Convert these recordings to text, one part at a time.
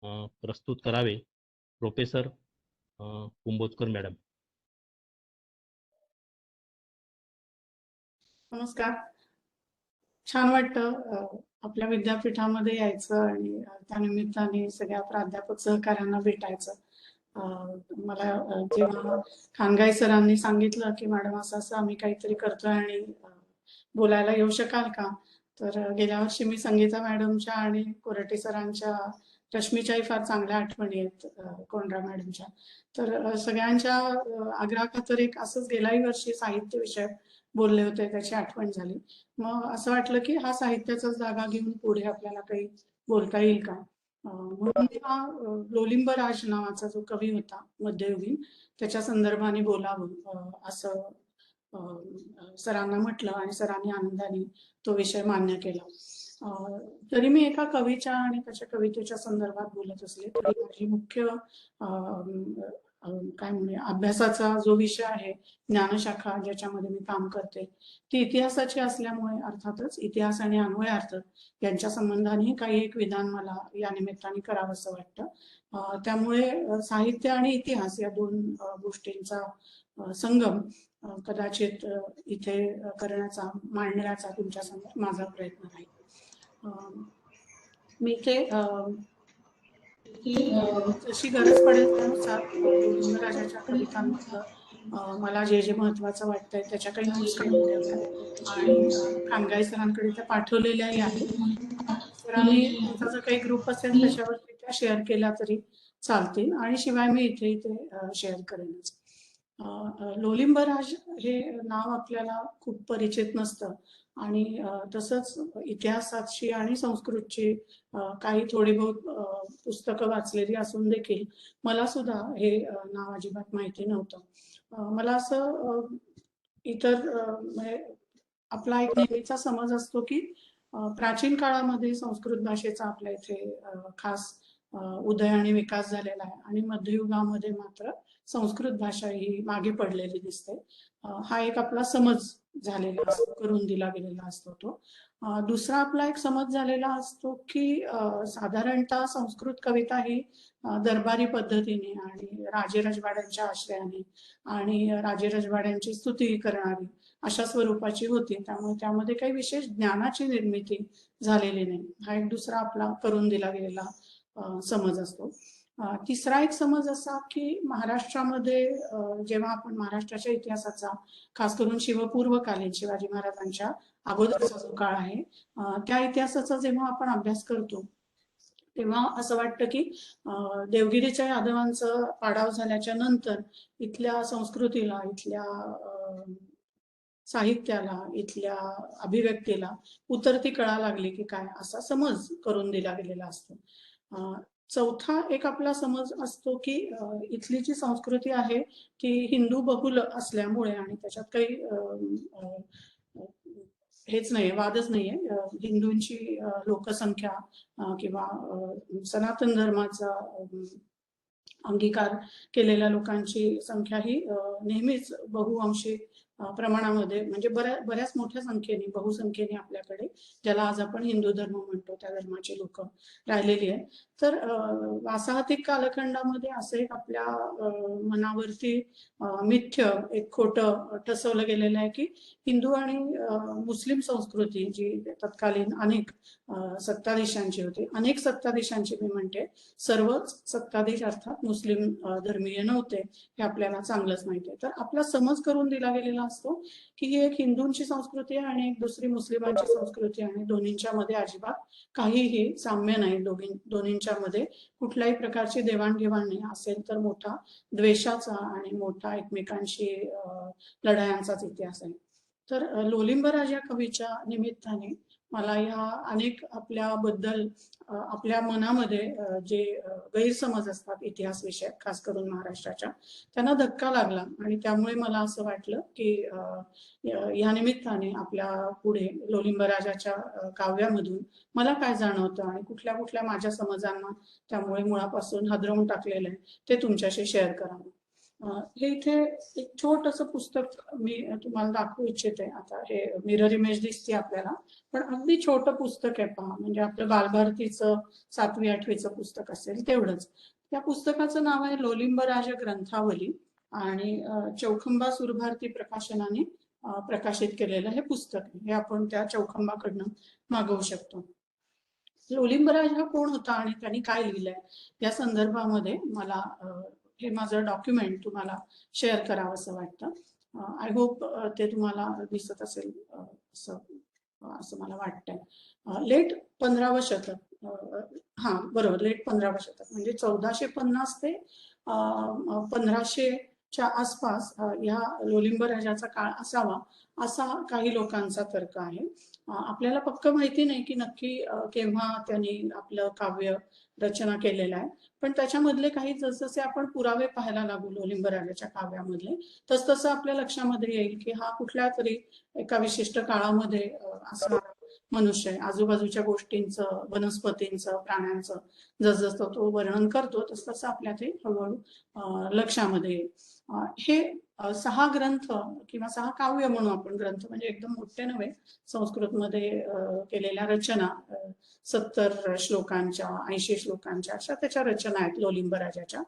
प्रस्तुत करावे. Professor Kumbhojkar madam. नमस्कार. छान वाटतं आपल्या विद्यापीठामध्ये यायचं आणि त्यानिमित्ताने सगळ्या प्राध्यापक सहकाऱ्यांना भेटायचं. मला जेव्हा खानगाई सरांनी सांगितलं की मॅडम असं आम्ही काहीतरी करतोय आणि बोलायला येऊ शकाल का, तर गेल्या वर्षी मी संगीता मॅडमच्या आणि कोरटे सरांच्या, रश्मीच्याही फार चांगल्या आठवणी आहेत कोंडरा मॅडमच्या. तर सगळ्यांच्या आग्रहाखातर एक असंच गेल्याही वर्षी साहित्य विषय बोलले होते, त्याची आठवण झाली. मग असं वाटलं की हा साहित्याचा जागा घेऊन पुढे आपल्याला काही बोलता येईल का. म्हणून हा लोलिंब राज नावाचा जो कवी होता मध्ययुगीन, त्याच्या संदर्भाने बोलावं असं सरांना म्हटलं आणि सरांनी आनंदाने तो विषय मान्य केला. तरी मी एका कवीच्या आणि त्याच्या कवितेच्या संदर्भात बोलत असले तरी माझी मुख्य काय म्हणूया अभ्यासाचा जो विषय आहे, ज्ञानशाखा ज्याच्यामध्ये मी काम करते, ती इतिहासाची असल्यामुळे अर्थातच इतिहास आणि अन्वयार्थ यांच्या संबंधाने काही एक विधान मला या निमित्ताने करावंसं वाटतं. त्यामुळे साहित्य आणि इतिहास या दोन गोष्टींचा संगम कदाचित इथे करण्याचा, मांडण्याचा तुमच्या समोर माझा प्रयत्न राहील. मी ते जशी गरज पडेल त्यानुसार लोलिंब राजाच्या कवितांमधलं मला जे जे महत्वाचं वाटतंय त्याच्या काही नोट्स काढून ठेवल्या आणि खानगाई सरांकडे त्या पाठवलेल्याही आहेत. सरांनी त्यांचा जो काही ग्रुप असेल त्याच्यावरती त्या शेअर केल्या तरी चालतील आणि शिवाय मी इथे शेअर करेनच. लोलिंब राज हे नाव आपल्याला खूप परिचित नसतं आणि तसंच इतिहासाची आणि संस्कृतची काही थोडी बहुत पुस्तकं वाचलेली असून देखील मला सुद्धा हे नाव अजिबात माहिती नव्हतं. मला असं इतर म्हणजे आपला एक नेहमीचा समज असतो की प्राचीन काळामध्ये संस्कृत भाषेचा आपल्या इथे खास उदय आणि विकास झालेला आहे आणि मध्ययुगामध्ये मात्र संस्कृत भाषा ही मागे पडलेली दिसते. हा एक आपला समज झालेला असतो, करून दिला गेलेला असतो तो. दुसरा आपला एक समज झालेला असतो की साधारणतः संस्कृत कविता ही दरबारी पद्धतीने आणि राजेरजवाड्यांच्या आश्रयाने आणि राजेरजवाड्यांची स्तुती करणारी अशा स्वरूपाची होती. त्यामुळे त्यामध्ये काही विशेष ज्ञानाची निर्मिती झालेली नाही. हा एक दुसरा आपला करून दिला गेलेला समज असतो. तिसरा एक समज असा की महाराष्ट्रामध्ये जेव्हा आपण महाराष्ट्राच्या इतिहासाचा, खास करून शिवपूर्वकालीन शिवाजी महाराजांच्या अगोदरचा जो काळ आहे त्या इतिहासाचा जेव्हा आपण अभ्यास करतो तेव्हा असं वाटतं की देवगिरीच्या यादवांचं पाडाव झाल्याच्या नंतर इथल्या संस्कृतीला, इथल्या साहित्याला, इथल्या अभिव्यक्तीला उतरती कळा लागली की काय, असा समज करून दिला गेलेला असतो. चौथा एक आपला समज असतो की इथली जी संस्कृती आहे ती हिंदू बहुल असल्यामुळे आणि त्याच्यात काही हेच नाही, वादच नाहीये, हिंदूंची लोकसंख्या किंवा सनातन धर्माचा अंगीकार केलेल्या लोकांची संख्या ही नेहमीच बहुअंशी प्रमाणामध्ये, म्हणजे बऱ्याच मोठ्या संख्येने, बहुसंख्येने आपल्याकडे, ज्याला आज आपण हिंदू धर्म म्हणतो, त्या धर्माचे लोक राहिलेली आहे. तर वासाहतिक कालखंडामध्ये असं एक आपल्या मनावरती मिथ्य, एक खोटं ठसवलं गेलेलं आहे की हिंदू आणि मुस्लिम संस्कृती जी तत्कालीन अनेक सत्ताधीशांची होती, अनेक सत्ताधीशांची मी म्हणते, सर्वच सत्ताधीश अर्थात मुस्लिम धर्मीय नव्हते, हे आपल्याला चांगलंच माहिती आहे. तर आपला समज करून दिला गेलेला असतो की ही एक हिंदूंची संस्कृती आहे आणि एक दुसरी मुस्लिमांची संस्कृती आहे, दोन्हींच्या मध्ये अजिबात काहीही साम्य नाही, दोन्हींच्या मध्ये कुठल्याही प्रकारची देवाणघेवाण नाही, असेल तर मोठा द्वेषाचा आणि मोठा एकमेकांशी लढायांचाच इतिहास आहे. तर लोलिंब राज या कवीच्या निमित्ताने मला ह्या अनेक आपल्याबद्दल आपल्या मनामध्ये जे गैरसमज असतात इतिहास विषय, खास करून महाराष्ट्राच्या, त्यांना धक्का लागला आणि त्यामुळे मला असं वाटलं की या निमित्ताने आपल्या पुढे लोलिंब राजाच्या काव्यामधून मला काय जाणवतं आणि कुठल्या माझ्या समजांना त्यामुळे मुळापासून हादरवून टाकलेलं आहे ते तुमच्याशी शेअर करावं. हे इथे एक छोटंसं पुस्तक मी तुम्हाला दाखवू इच्छिते. आता हे मिरर इमेज दिसते आपल्याला, पण अगदी छोटं पुस्तक आहे पहा. म्हणजे आपलं बालभारतीचं 7वी-8वीचं पुस्तक असेल तेवढंच. त्या पुस्तकाचं नाव आहे लोलिंब राज ग्रंथावली आणि चौखंबा सुरभारती प्रकाशनाने प्रकाशित केलेलं हे पुस्तक आहे. हे आपण त्या चौखंबाकडनं मागवू शकतो. लोलिंबराज हा कोण होता आणि त्यांनी काय लिहिलंय या संदर्भामध्ये मला हे माझं डॉक्युमेंट तुम्हाला शेअर करावं असं वाटतं. आय होप ते तुम्हाला दिसत असेल असं मला वाटतंय. लेट 15वं शतक, हा बरोबर, लेट 15वं शतक म्हणजे 1450 ते 1500च्या आसपास ह्या लोलिंब राजाचा काळ असावा असा काही लोकांचा तर्क आहे. आपल्याला पक्क माहिती नाही की नक्की केव्हा त्यांनी आपलं काव्य रचना केलेलं आहे, पण त्याच्यामधले काही जसजसे आपण पुरावे पाहायला लागू लोलिंब राजाच्या काव्यामधले तसतसं आपल्या लक्षामध्ये येईल की हा कुठल्या तरी एका विशिष्ट काळामध्ये असा मनुष्य आहे. आजूबाजूच्या गोष्टींचं, वनस्पतींचं, प्राण्यांचं जसजसं तो वर्णन करतो तसतसं आपल्या ते हळूहळू लक्षामध्ये येईल. हे 6 ग्रंथ किंवा 6 काव्य म्हणू आपण, ग्रंथ म्हणजे एकदम मोठे नव्हे, संस्कृतमध्ये केलेल्या रचना 70 श्लोकांच्या, 80 श्लोकांच्या अशा त्याच्या रचना आहेत लोलिंब राजाच्या.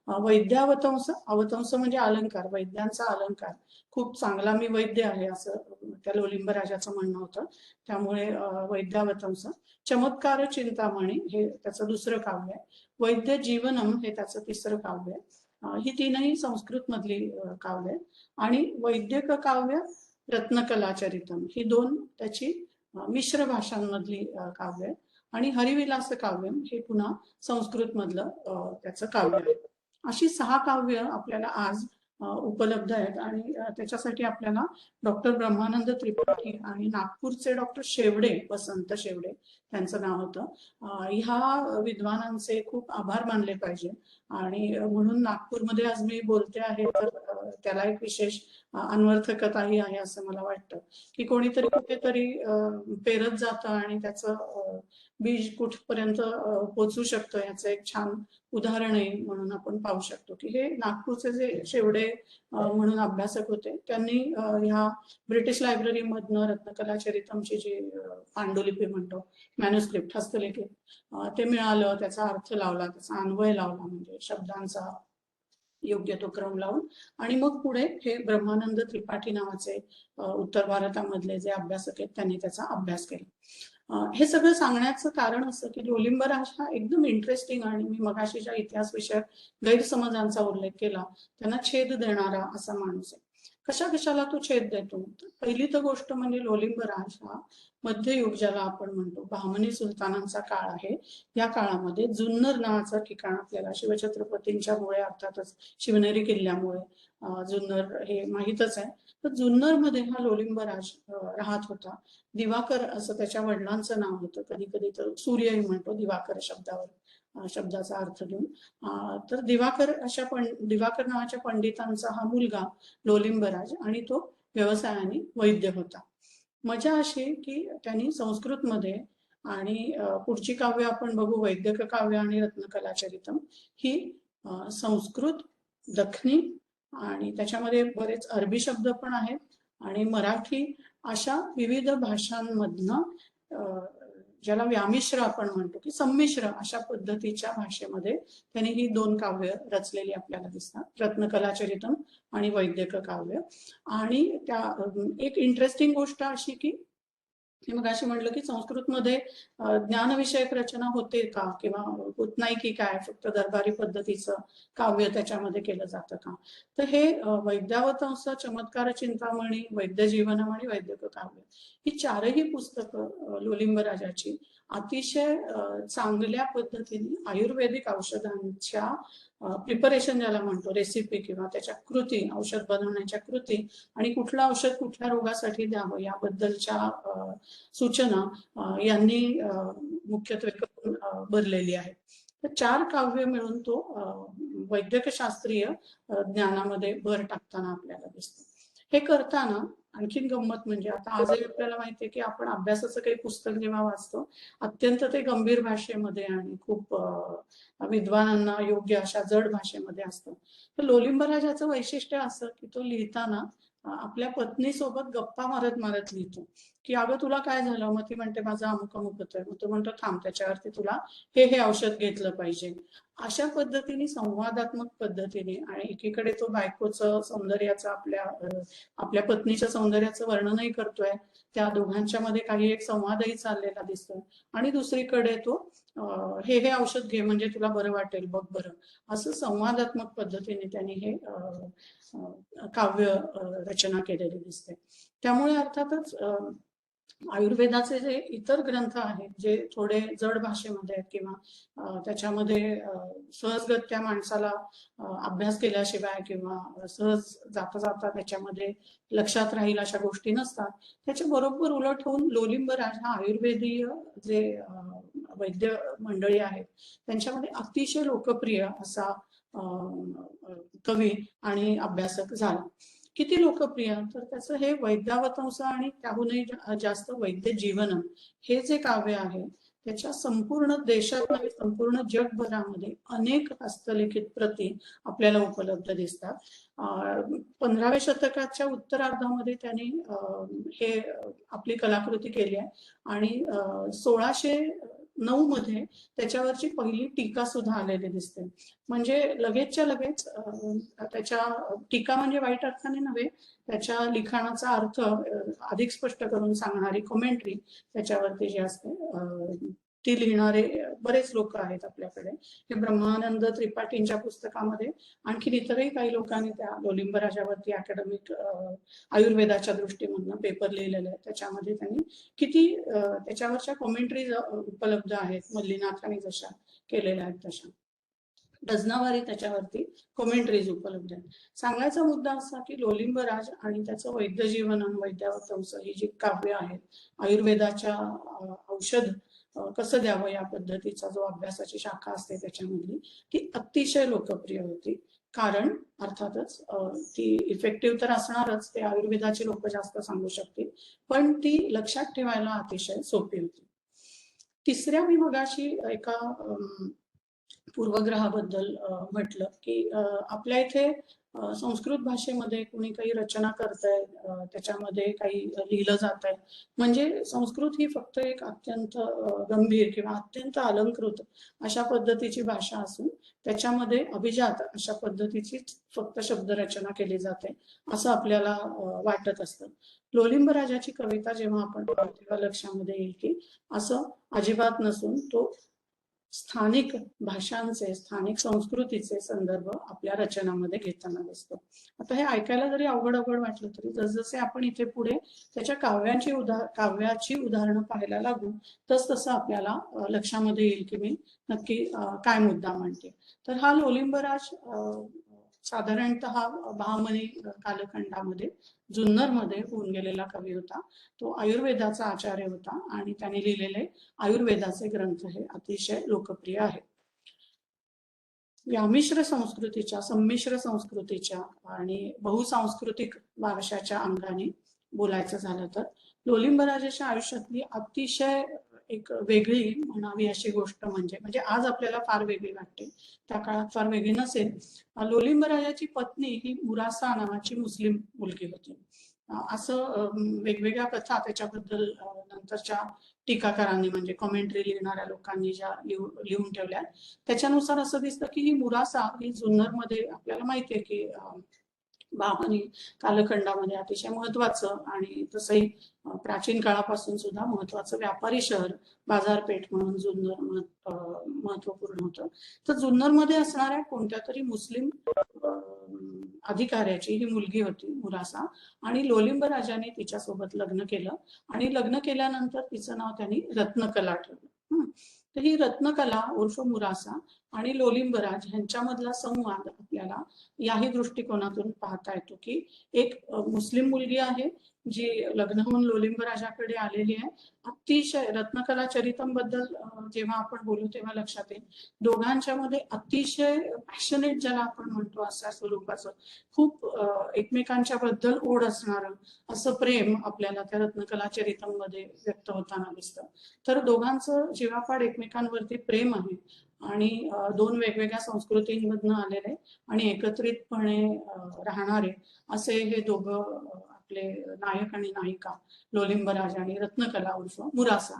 वैद्यावतंस, अवतंस म्हणजे अलंकार, वैद्यांचा अलंकार. खूप चांगला मी वैद्य आहे असं त्या लोलिंब राजाचं म्हणणं होतं, त्यामुळे वैद्यावतंस. चमत्कार चिंतामणी हे त्याचं दुसरं काव्य आहे. वैद्य जीवनम हे त्याचं तिसरं काव्य आहे. ही तीनही संस्कृत मधली काव्य आहेत. आणि वैद्यक काव्य रत्नकलाचरितम ही 2 त्याची मिश्र भाषांमधली काव्य आहे. आणि हरिविलास काव्यम हे पुन्हा संस्कृत मधलं त्याचं काव्य आहे. अशी 6 काव्य आपल्याला आज उपलब्ध आहेत आणि त्याच्यासाठी आपल्याला डॉक्टर ब्रह्मानंद त्रिपाठी आणि नागपूरचे डॉक्टर शेवडे, वसंत शेवडे त्यांचं नाव होतं, ह्या विद्वानांचे खूप आभार मानले पाहिजे. आणि म्हणून नागपूरमध्ये आज मी बोलते आहे तर त्याला एक विशेष अन्वर्थकताही आहे असं मला वाटतं की कोणीतरी कुठेतरी पेरत जातं आणि त्याचं बीज कुठपर्यंत पोचू शकतं याचं एक छान उदाहरण आहे म्हणून आपण पाहू शकतो की हे नागपूरचे जे शेवडे म्हणून अभ्यासक होते त्यांनी ह्या ब्रिटिश लायब्ररी मधनं रत्नकलाचरितमची जी पांडुलिपी म्हणतो, मॅन्युस्क्रिप्ट, हस्तलिखित, ते मिळालं, त्याचा अर्थ लावला, त्याचा अन्वय लावला, म्हणजे शब्दांचा योग्य तो क्रम लावून, आणि मग पुढे हे ब्रह्मानंद त्रिपाठी नावाचे उत्तर भारतामधले जे अभ्यासक आहेत त्यांनी त्याचा अभ्यास केला. हे सगळं सांगण्याचं कारण असं की लोलिंब राज हा एकदम इंटरेस्टिंग आणि मी मगाशी ज्या इतिहास विषयक गैरसमजांचा उल्लेख केला त्यांना छेद देणारा असा माणूस आहे. कशाला तो छेद देतो? पहिली तर गोष्ट म्हणजे लोलिंब राज हा मध्ययुग ज्याला आपण म्हणतो, बहामनी सुलतानांचा काळ आहे. या काळामध्ये जुन्नर नावाचं ठिकाण आपल्याला शिवछत्रपतींच्या मुळे, अर्थातच शिवनेरी किल्ल्यामुळे जुन्नर हे माहीतच आहे. तर जुन्नर मध्ये हा लोलिंब राज राहत होता. दिवाकर असं त्याच्या वडिलांचं नाव होतं, कधी कधी तर सूर्यही म्हणतो दिवाकर शब्दाचा अर्थ घेऊन. तर दिवाकर नावाच्या पंडितांचा हा मुलगा लोलिंबराज आणि तो व्यवसायाने वैद्य होता. मजा अशी की त्यांनी संस्कृतमध्ये आणि पुढची काव्य आपण बघू, वैद्यक काव्य आणि रत्नकलाचरितम ही संस्कृत, दख्नी आणि त्याच्यामध्ये बरेच अरबी शब्द पण आहेत आणि मराठी अशा विविध भाषांमधनं ज्याला व्यामिश्र आपण म्हणतो की संमिश्र अशा पद्धतीच्या भाषेमध्ये त्यांनी ही 2 काव्य रचलेली आपल्याला दिसतात, रत्नकलाचरितम आणि वैद्यक काव्य. आणि त्या एक इंटरेस्टिंग गोष्ट अशी की मग अशी म्हटलं की संस्कृतमध्ये ज्ञानविषयक रचना होते का किंवा होत नाही की काय, फक्त दरबारी पद्धतीचं काव्य त्याच्यामध्ये केलं जातं का? तर हे वैद्यावतंस, चमत्कार चिंतामणी, वैद्य जीवनम आणि वैद्यक काव्य ही 4ही पुस्तकं लोलिंब राजाची अतिशय चांगल्या पद्धतीने आयुर्वेदिक औषधांच्या प्रिपरेशन ज्याला म्हणतो, रेसिपी किंवा त्याच्या कृती, औषध बनवण्याच्या कृती आणि कुठलं औषध कुठल्या रोगासाठी द्यावं याबद्दलच्या सूचना यांनी मुख्यत्वे करून भरलेली आहे. तर 4 काव्य मिळून तो वैद्यकशास्त्रीय ज्ञानामध्ये भर टाकताना आपल्याला दिसतो. हे करताना आणखीन गंमत म्हणजे आता आजही आपल्याला माहितीये की आपण अभ्यासाचं काही पुस्तक जेव्हा वाचतो अत्यंत ते गंभीर भाषेमध्ये आणि खूप विद्वानांना योग्य अशा जड भाषेमध्ये असतं. तर लोलिंब राजाचं वैशिष्ट्य असं की तो लिहिताना आपल्या पत्नीसोबत गप्पा मारत मारत लिहितो की अगं तुला काय झालं, मग ती म्हणते माझं अमुक अमुक होतंय, मग तो म्हणतो थांब त्याच्यावरती तुला हे औषध घेतलं पाहिजे. अशा पद्धतीने संवादात्मक पद्धतीने आणि एकीकडे तो बायकोचं सौंदर्याचं आपल्या पत्नीच्या सौंदर्याचं वर्णनही करतोय, त्या दोघांच्या मध्ये काही एक संवादही चाललेला दिसतोय आणि दुसरीकडे तो हे औषध घे म्हणजे तुला बरं वाटेल बघ बरं, असं संवादात्मक पद्धतीने त्यांनी हे काव्य रचना केलेली दिसते. त्यामुळे अर्थातच आयुर्वेदाचे जे इतर ग्रंथ आहेत जे थोडे जड भाषेमध्ये आहेत किंवा त्याच्यामध्ये सहजगत्या माणसाला अभ्यास केल्याशिवाय किंवा सहज जाता जाता त्याच्यामध्ये लक्षात राहील अशा गोष्टी नसतात, त्याच्या बरोबर उलट होऊन लोलिंब राज हा आयुर्वेदीय जे वैद्य मंडळी आहेत त्यांच्यामध्ये अतिशय लोकप्रिय असा कवी आणि अभ्यासक झाला. किती लोकप्रिय, तर त्याचं हे वैद्यावतंस आणि त्याहूनही जास्त वैद्य जीवनम हे जे काव्य आहे त्याच्या संपूर्ण देशात नाही संपूर्ण जगभरामध्ये अनेक हस्तलिखित प्रती आपल्याला उपलब्ध दिसतात. 15व्या शतकाच्या उत्तरार्धामध्ये त्यांनी हे आपली कलाकृती केली आहे आणि 1609 मध्ये त्याच्यावरची पहिली टीका सुद्धा आलेली दिसते. म्हणजे लगेचच्या लगेच त्याच्या टीका म्हणजे वाईट अर्थाने नव्हे, त्याच्या लिखाणाचा अर्थ अधिक स्पष्ट करून सांगणारी कॉमेंट्री त्याच्यावरती जी असते ती लिहिणारे बरेच लोक आहेत आपल्याकडे. हे ब्रह्मानंद त्रिपाठींच्या पुस्तकामध्ये आणखी इतरही काही लोकांनी त्या लोलिंब राजावरती अकॅडमिक आयुर्वेदाच्या दृष्टीमधून पेपर लिहिलेले आहेत. त्याच्यामध्ये त्यांनी किती त्याच्यावरच्या कॉमेंट्रीज उपलब्ध आहेत, मल्लीनाथांनी जशा केलेल्या आहेत तशा डझनावारी त्याच्यावरती कॉमेंट्रीज उपलब्ध आहेत. सांगायचा मुद्दा असा की लोलिंब राज आणि त्याचं वैद्य जीवनम वैद्यावतंस ही जी काव्य आहेत आयुर्वेदाच्या औषध कसं द्यावं या पद्धतीचा जो अभ्यासाची शाखा असते त्याच्यामधली ती अतिशय लोकप्रिय होती. कारण अर्थातच ती इफेक्टिव्ह तर असणारच, ते आयुर्वेदाचे लोक जास्त सांगू शकतील, पण ती लक्षात ठेवायला अतिशय सोपी होती. तिसऱ्या मी मगाशी एका पूर्वग्रहाबद्दल म्हटलं की आपल्या इथे संस्कृत भाषेमध्ये कोणी काही रचना करताय त्याच्यामध्ये काही लिहिलं जात आहे म्हणजे संस्कृत ही फक्त एक अत्यंत गंभीर किंवा अत्यंत अलंकृत अशा पद्धतीची भाषा असून त्याच्यामध्ये अभिजात अशा पद्धतीची फक्त शब्दरचना केली जाते असं आपल्याला वाटत असतं. लोलिंब राजाची कविता जेव्हा आपण तेव्हा लक्षामध्ये येईल की असं अजिबात नसून तो स्थानिक भाषांचे स्थानिक संस्कृतीचे संदर्भ आपल्या रचनामध्ये घेताना दिसतो. आता हे ऐकायला जरी अवघड वाटलं तरी जसजसे आपण इथे पुढे त्याच्या काव्याची उदाहरणं पाहायला लागू तसं आपल्याला लक्षामध्ये येईल की मी नक्की काय मुद्दा मांडते. तर हा लोलिंबराज साधारणतः बहामनी कालखंडामध्ये जुन्नरमध्ये होऊन गेलेला कवी होता. तो आयुर्वेदाचा आचार्य होता आणि त्याने लिहिलेले आयुर्वेदाचे ग्रंथ हे अतिशय लोकप्रिय आहेत. व्यामिश्र संस्कृतीच्या संमिश्र संस्कृतीच्या आणि बहुसांस्कृतिक वारशाच्या अंगाने बोलायचं झालं तर लोलिंब राजाच्या आयुष्यातली अतिशय एक वेगळी म्हणावी अशी गोष्ट म्हणजे आज आपल्याला फार वेगळी वाटते, त्या काळात फार वेगळी नसेल. लोलिंब राजाची पत्नी ही मुरासा नावाची मुस्लिम मुलगी होती. असं वेगवेगळ्या कथा त्याच्याबद्दल नंतरच्या टीकाकारांनी म्हणजे कॉमेंट्री लिहिणाऱ्या लोकांनी ज्या लिहून ठेवल्या त्याच्यानुसार असं दिसतं की ही मुरासा ही जुन्नरमध्ये आपल्याला माहितीये की बहामनी कालखंडामध्ये अतिशय महत्वाचं आणि तसंही प्राचीन काळापासून सुद्धा महत्वाचं व्यापारी शहर बाजारपेठ म्हणून जुन्नर महत्वपूर्ण होतं. तर जुन्नरमध्ये असणाऱ्या कोणत्या तरी मुस्लिम अधिकाऱ्याची ही मुलगी होती मुरासा आणि लोलिंब राजाने तिच्यासोबत लग्न केलं आणि लग्न केल्यानंतर तिचं नाव त्यांनी रत्नकला ठेवलं. तर ही रत्नकला उर्फ मुरासा आणि लोलिंबराज यांच्यामधला संवाद आपल्याला याही दृष्टिकोनातून पाहता येतो की एक मुस्लिम मुलगी आहे जी लग्न होऊन लोलिंब राजाकडे आलेली आहे. अतिशय रत्नकला चरितम बद्दल जेव्हा आपण बोलू तेव्हा लक्षात येईल दोघांच्या मध्ये अतिशय पॅशनेट ज्याला आपण म्हणतो अशा स्वरूपाचं खूप एकमेकांच्या बद्दल ओढ असणारं असं प्रेम आपल्याला त्या रत्नकला चरितम मध्ये व्यक्त होताना दिसतं. तर दोघांचं जीवापाड एकमेकांवरती प्रेम आहे आणि दोन वेगवेगळ्या संस्कृतींमधनं आलेले आणि एकत्रितपणे राहणारे असे हे दोघं आपले नायक आणि नायिका लोलिंबराज आणि रत्नकला उर्फ मुरासा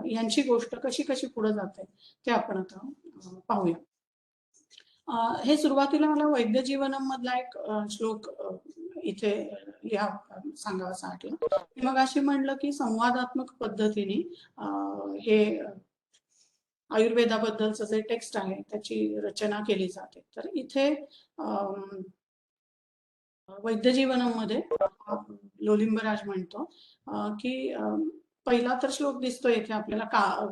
यांची गोष्ट कशी कशी पुढे जाते ते आपण आता पाहूया. हे सुरुवातीला मला वैद्य जीवनम मधला एक श्लोक इथे या सांगावासा वाटला. मग अशी म्हणलं की संवादात्मक पद्धतीने हे आयुर्वेदाबद्दलचं जे टेक्स्ट आहे त्याची रचना केली जाते. तर इथे वैद्य जीवनमध्ये लोलिंबराज म्हणतो की पहिला तर श्लोक दिसतोय इथे आपल्याला का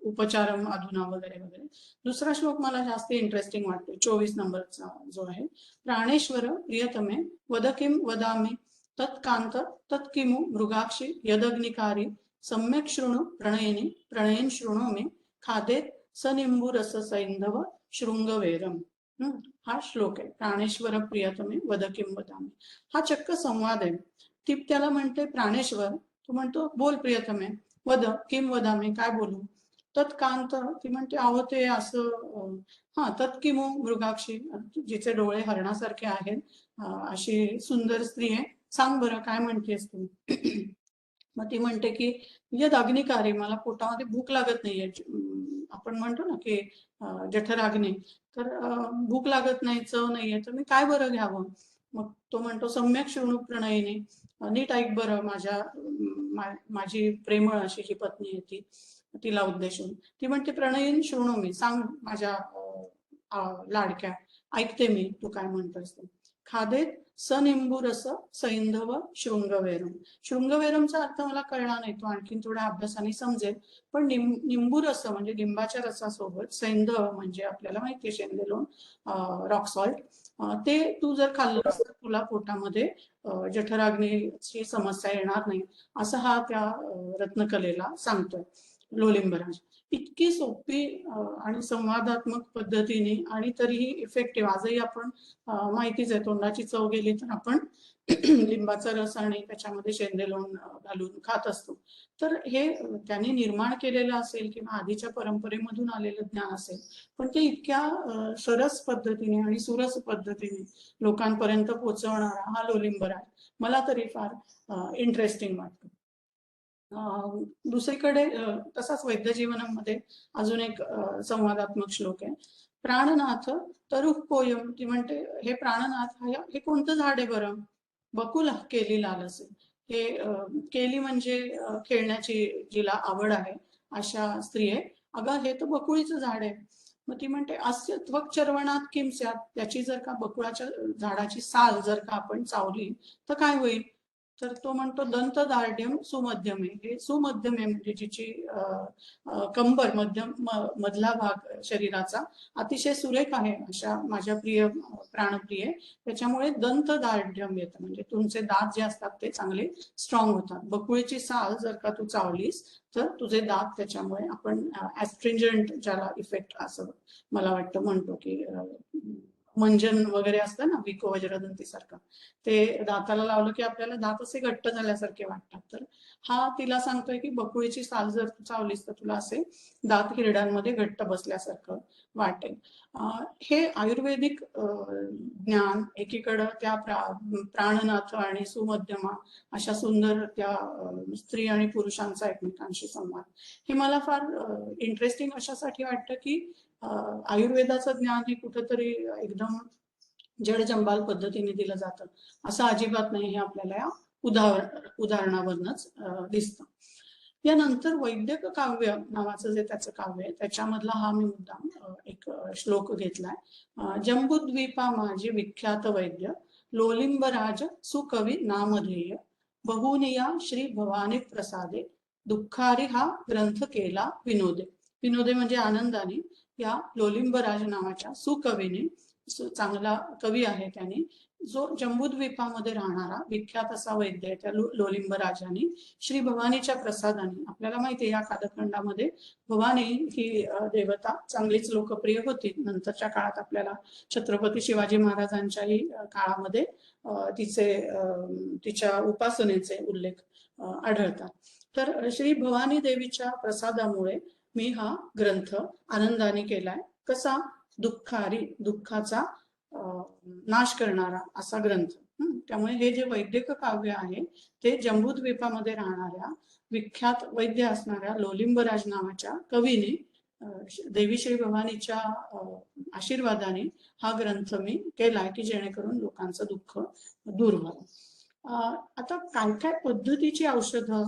उपचारम अधुना वगैरे वगैरे. दुसरा श्लोक मला जास्त इंटरेस्टिंग वाटतो 24 नंबरचा जो आहे. प्राणेश्वर प्रियतमे वद किम वदामि तत्कांत तत्किमु मृगाक्षी यदग्निकारी सम्यक शृणु प्रणयिनी प्रणयन शृणो मे खादेत सनिंबुरस सैंधव शृंगवेरम. हा श्लोक आहे. प्राणेश्वर प्रियतमे वद किम वदामि. हा चक्क संवाद आहे. ती त्याला म्हणते प्राणेश्वर, तो म्हणतो बोल प्रियतमे, वद किम वदामि, काय बोलू. तत्कांत, ती म्हणते आहो ते असं, हा तत्किमू मृगाक्षी, जिचे डोळे हरणासारखे आहेत अशी सुंदर स्त्री आहे, सांग बरं काय म्हणतेस तू. मग ती म्हणते की यद अग्निकारी, मला पोटामध्ये भूक लागत नाहीये. आपण म्हणतो ना की जठराग्नी, तर भूक लागत नाही, चव नाहीये, तर मी काय बरं घ्यावं. मग तो म्हणतो सम्यक शृणु प्रणयिनी, नीट ऐक बरं माझी प्रेमळ अशी जी पत्नी आहे ती, तिला उद्देशून ती म्हणते प्रणयीन शृणू मी, सांग माझ्या लाडक्या, ऐकते मी तू काय म्हणतोस ते. खादेत सनिंबुरस सैंधव शृंगवेरम. शृंगवेरमचा अर्थ मला कळला नाही, तो आणखीन थोड्या अभ्यासाने समजेल. पण निंबुरस म्हणजे लिंबाच्या रसासोबत, सैंधव म्हणजे आपल्याला माहिती शेंदे लोण, रॉक सॉल्ट, ते तू जर खाल्लंस तर तुला पोटामध्ये जठराग्नीची समस्या येणार नाही, असं हा त्या रत्नकलेला सांगतोय लोलिंबराज. इतकी सोपी आणि संवादात्मक पद्धतीने आणि तरीही इफेक्टिव्ह. आजही आपण माहितीच आहे, तोंडाची चव गेली तर आपण लिंबाचा रस आणि त्याच्यामध्ये शेंदे लोण घालून खात असतो. तर हे त्यांनी निर्माण केलेलं असेल किंवा आधीच्या परंपरेमधून आलेलं ज्ञान असेल, पण ते इतक्या सरस पद्धतीने आणि सुरस पद्धतीने लोकांपर्यंत पोहोचवणारा हा लोलिंबराज मला तरी फार इंटरेस्टिंग वाटतो. दुसरीकडे तसाच वैद्य जीवनामध्ये अजून एक संवादात्मक श्लोक आहे. प्राणनाथ तरुह कोयम, ती म्हणते हे प्राणनाथ, हे कोणतं झाड आहे बरं. बकुल केली लाल असे. हे केली म्हणजे खेळण्याची जिला आवड आहे अशा स्त्री आहे. अगं हे तर बकुळीचं झाड आहे. मग ती म्हणते अस्य त्वक चर्वणात किम स्यात्, त्याची जर का बकुळाच्या झाडाची साल जर का आपण चावली तर काय होईल. तर तो म्हणतो दंत दार्ढ्यम सुमध्यम आहे. हे सुमध्यम आहे म्हणजे जिची कंबर मध्यम मधला भाग शरीराचा अतिशय सुरेख आहे अशा माझ्या प्रिय प्राणप्रिय, त्याच्यामुळे दंत दार्ढ्यम येतं, म्हणजे तुमचे दात जे असतात ते चांगले स्ट्रॉंग होतात. बकुळीची साल जर का तू चावलीस तर तुझे दात त्याच्यामुळे, आपण ऍस्ट्रिंजंट ज्याला इफेक्ट असं मला वाटतं म्हणतो की मंजन वगैरे असतं ना विको वज्रदंती सारखं, ते दाताला लावलं की आपल्याला दात असे घट्ट झाल्यासारखे वाटतात. तर हा तिला सांगतोय की बकुळीची साल जर तू चावलीस तर तुला असे दात हिरड्यांमध्ये घट्ट बसल्यासारखं वाटेल. हे आयुर्वेदिक ज्ञान एकीकडं त्या प्राणनाथ आणि सुमध्यमा अशा सुंदर त्या स्त्री आणि पुरुषांचा एकमेकांशी संवाद, हे मला फार इंटरेस्टिंग अशासाठी वाटतं की आयुर्वेदाचं ज्ञान हे कुठंतरी एकदम जडजंबाल पद्धतीने दिलं जातं असं अजिबात नाही, हे आपल्याला या उदाहरणावरूनच दिसतं. यानंतर वैद्यक काव्य नावाचं जे त्याचं काव्य आहे त्याच्यामधला हा मी मुद्दाम एक श्लोक घेतलाय. जंबूद्वीपा माझे विख्यात वैद्य लोलिंबराज सुकवी नामधेय बहुनिया श्री भवानी प्रसादे दुःखारी हा ग्रंथ केला विनोदे. विनोदे म्हणजे आनंदाने या लोलिंबराज नावाच्या सुकवीने चांगला कवी आहे त्याने, जो जम्बूद्वीपामध्ये राहणारा विख्यात असा वैद्य आहे त्या लोलिंब राजाने श्री भवानीच्या प्रसादाने, आपल्याला माहिती आहे या कालखंडामध्ये भवानी ही देवता चांगलीच लोकप्रिय होती. नंतरच्या काळात आपल्याला छत्रपती शिवाजी महाराजांच्याही काळामध्ये तिच्या उपासनेचे उल्लेख आढळतात. तर श्री भवानी देवीच्या प्रसादामुळे मी हा ग्रंथ आनंदाने केलाय. कसा? दुःखाचा नाश करणारा असा ग्रंथ. त्यामुळे हे जे वैदिक काव्य आहे ते जम्बूद्वीपामध्ये राहणाऱ्या विख्यात वैद्य असणाऱ्या लोलिंबराज नावाच्या कवीने देवी श्री भवानीच्या आशीर्वादाने हा ग्रंथ मी केलाय की जेणेकरून लोकांचं दुःख दूर व्हावं. आता काय काय पद्धतीची औषधं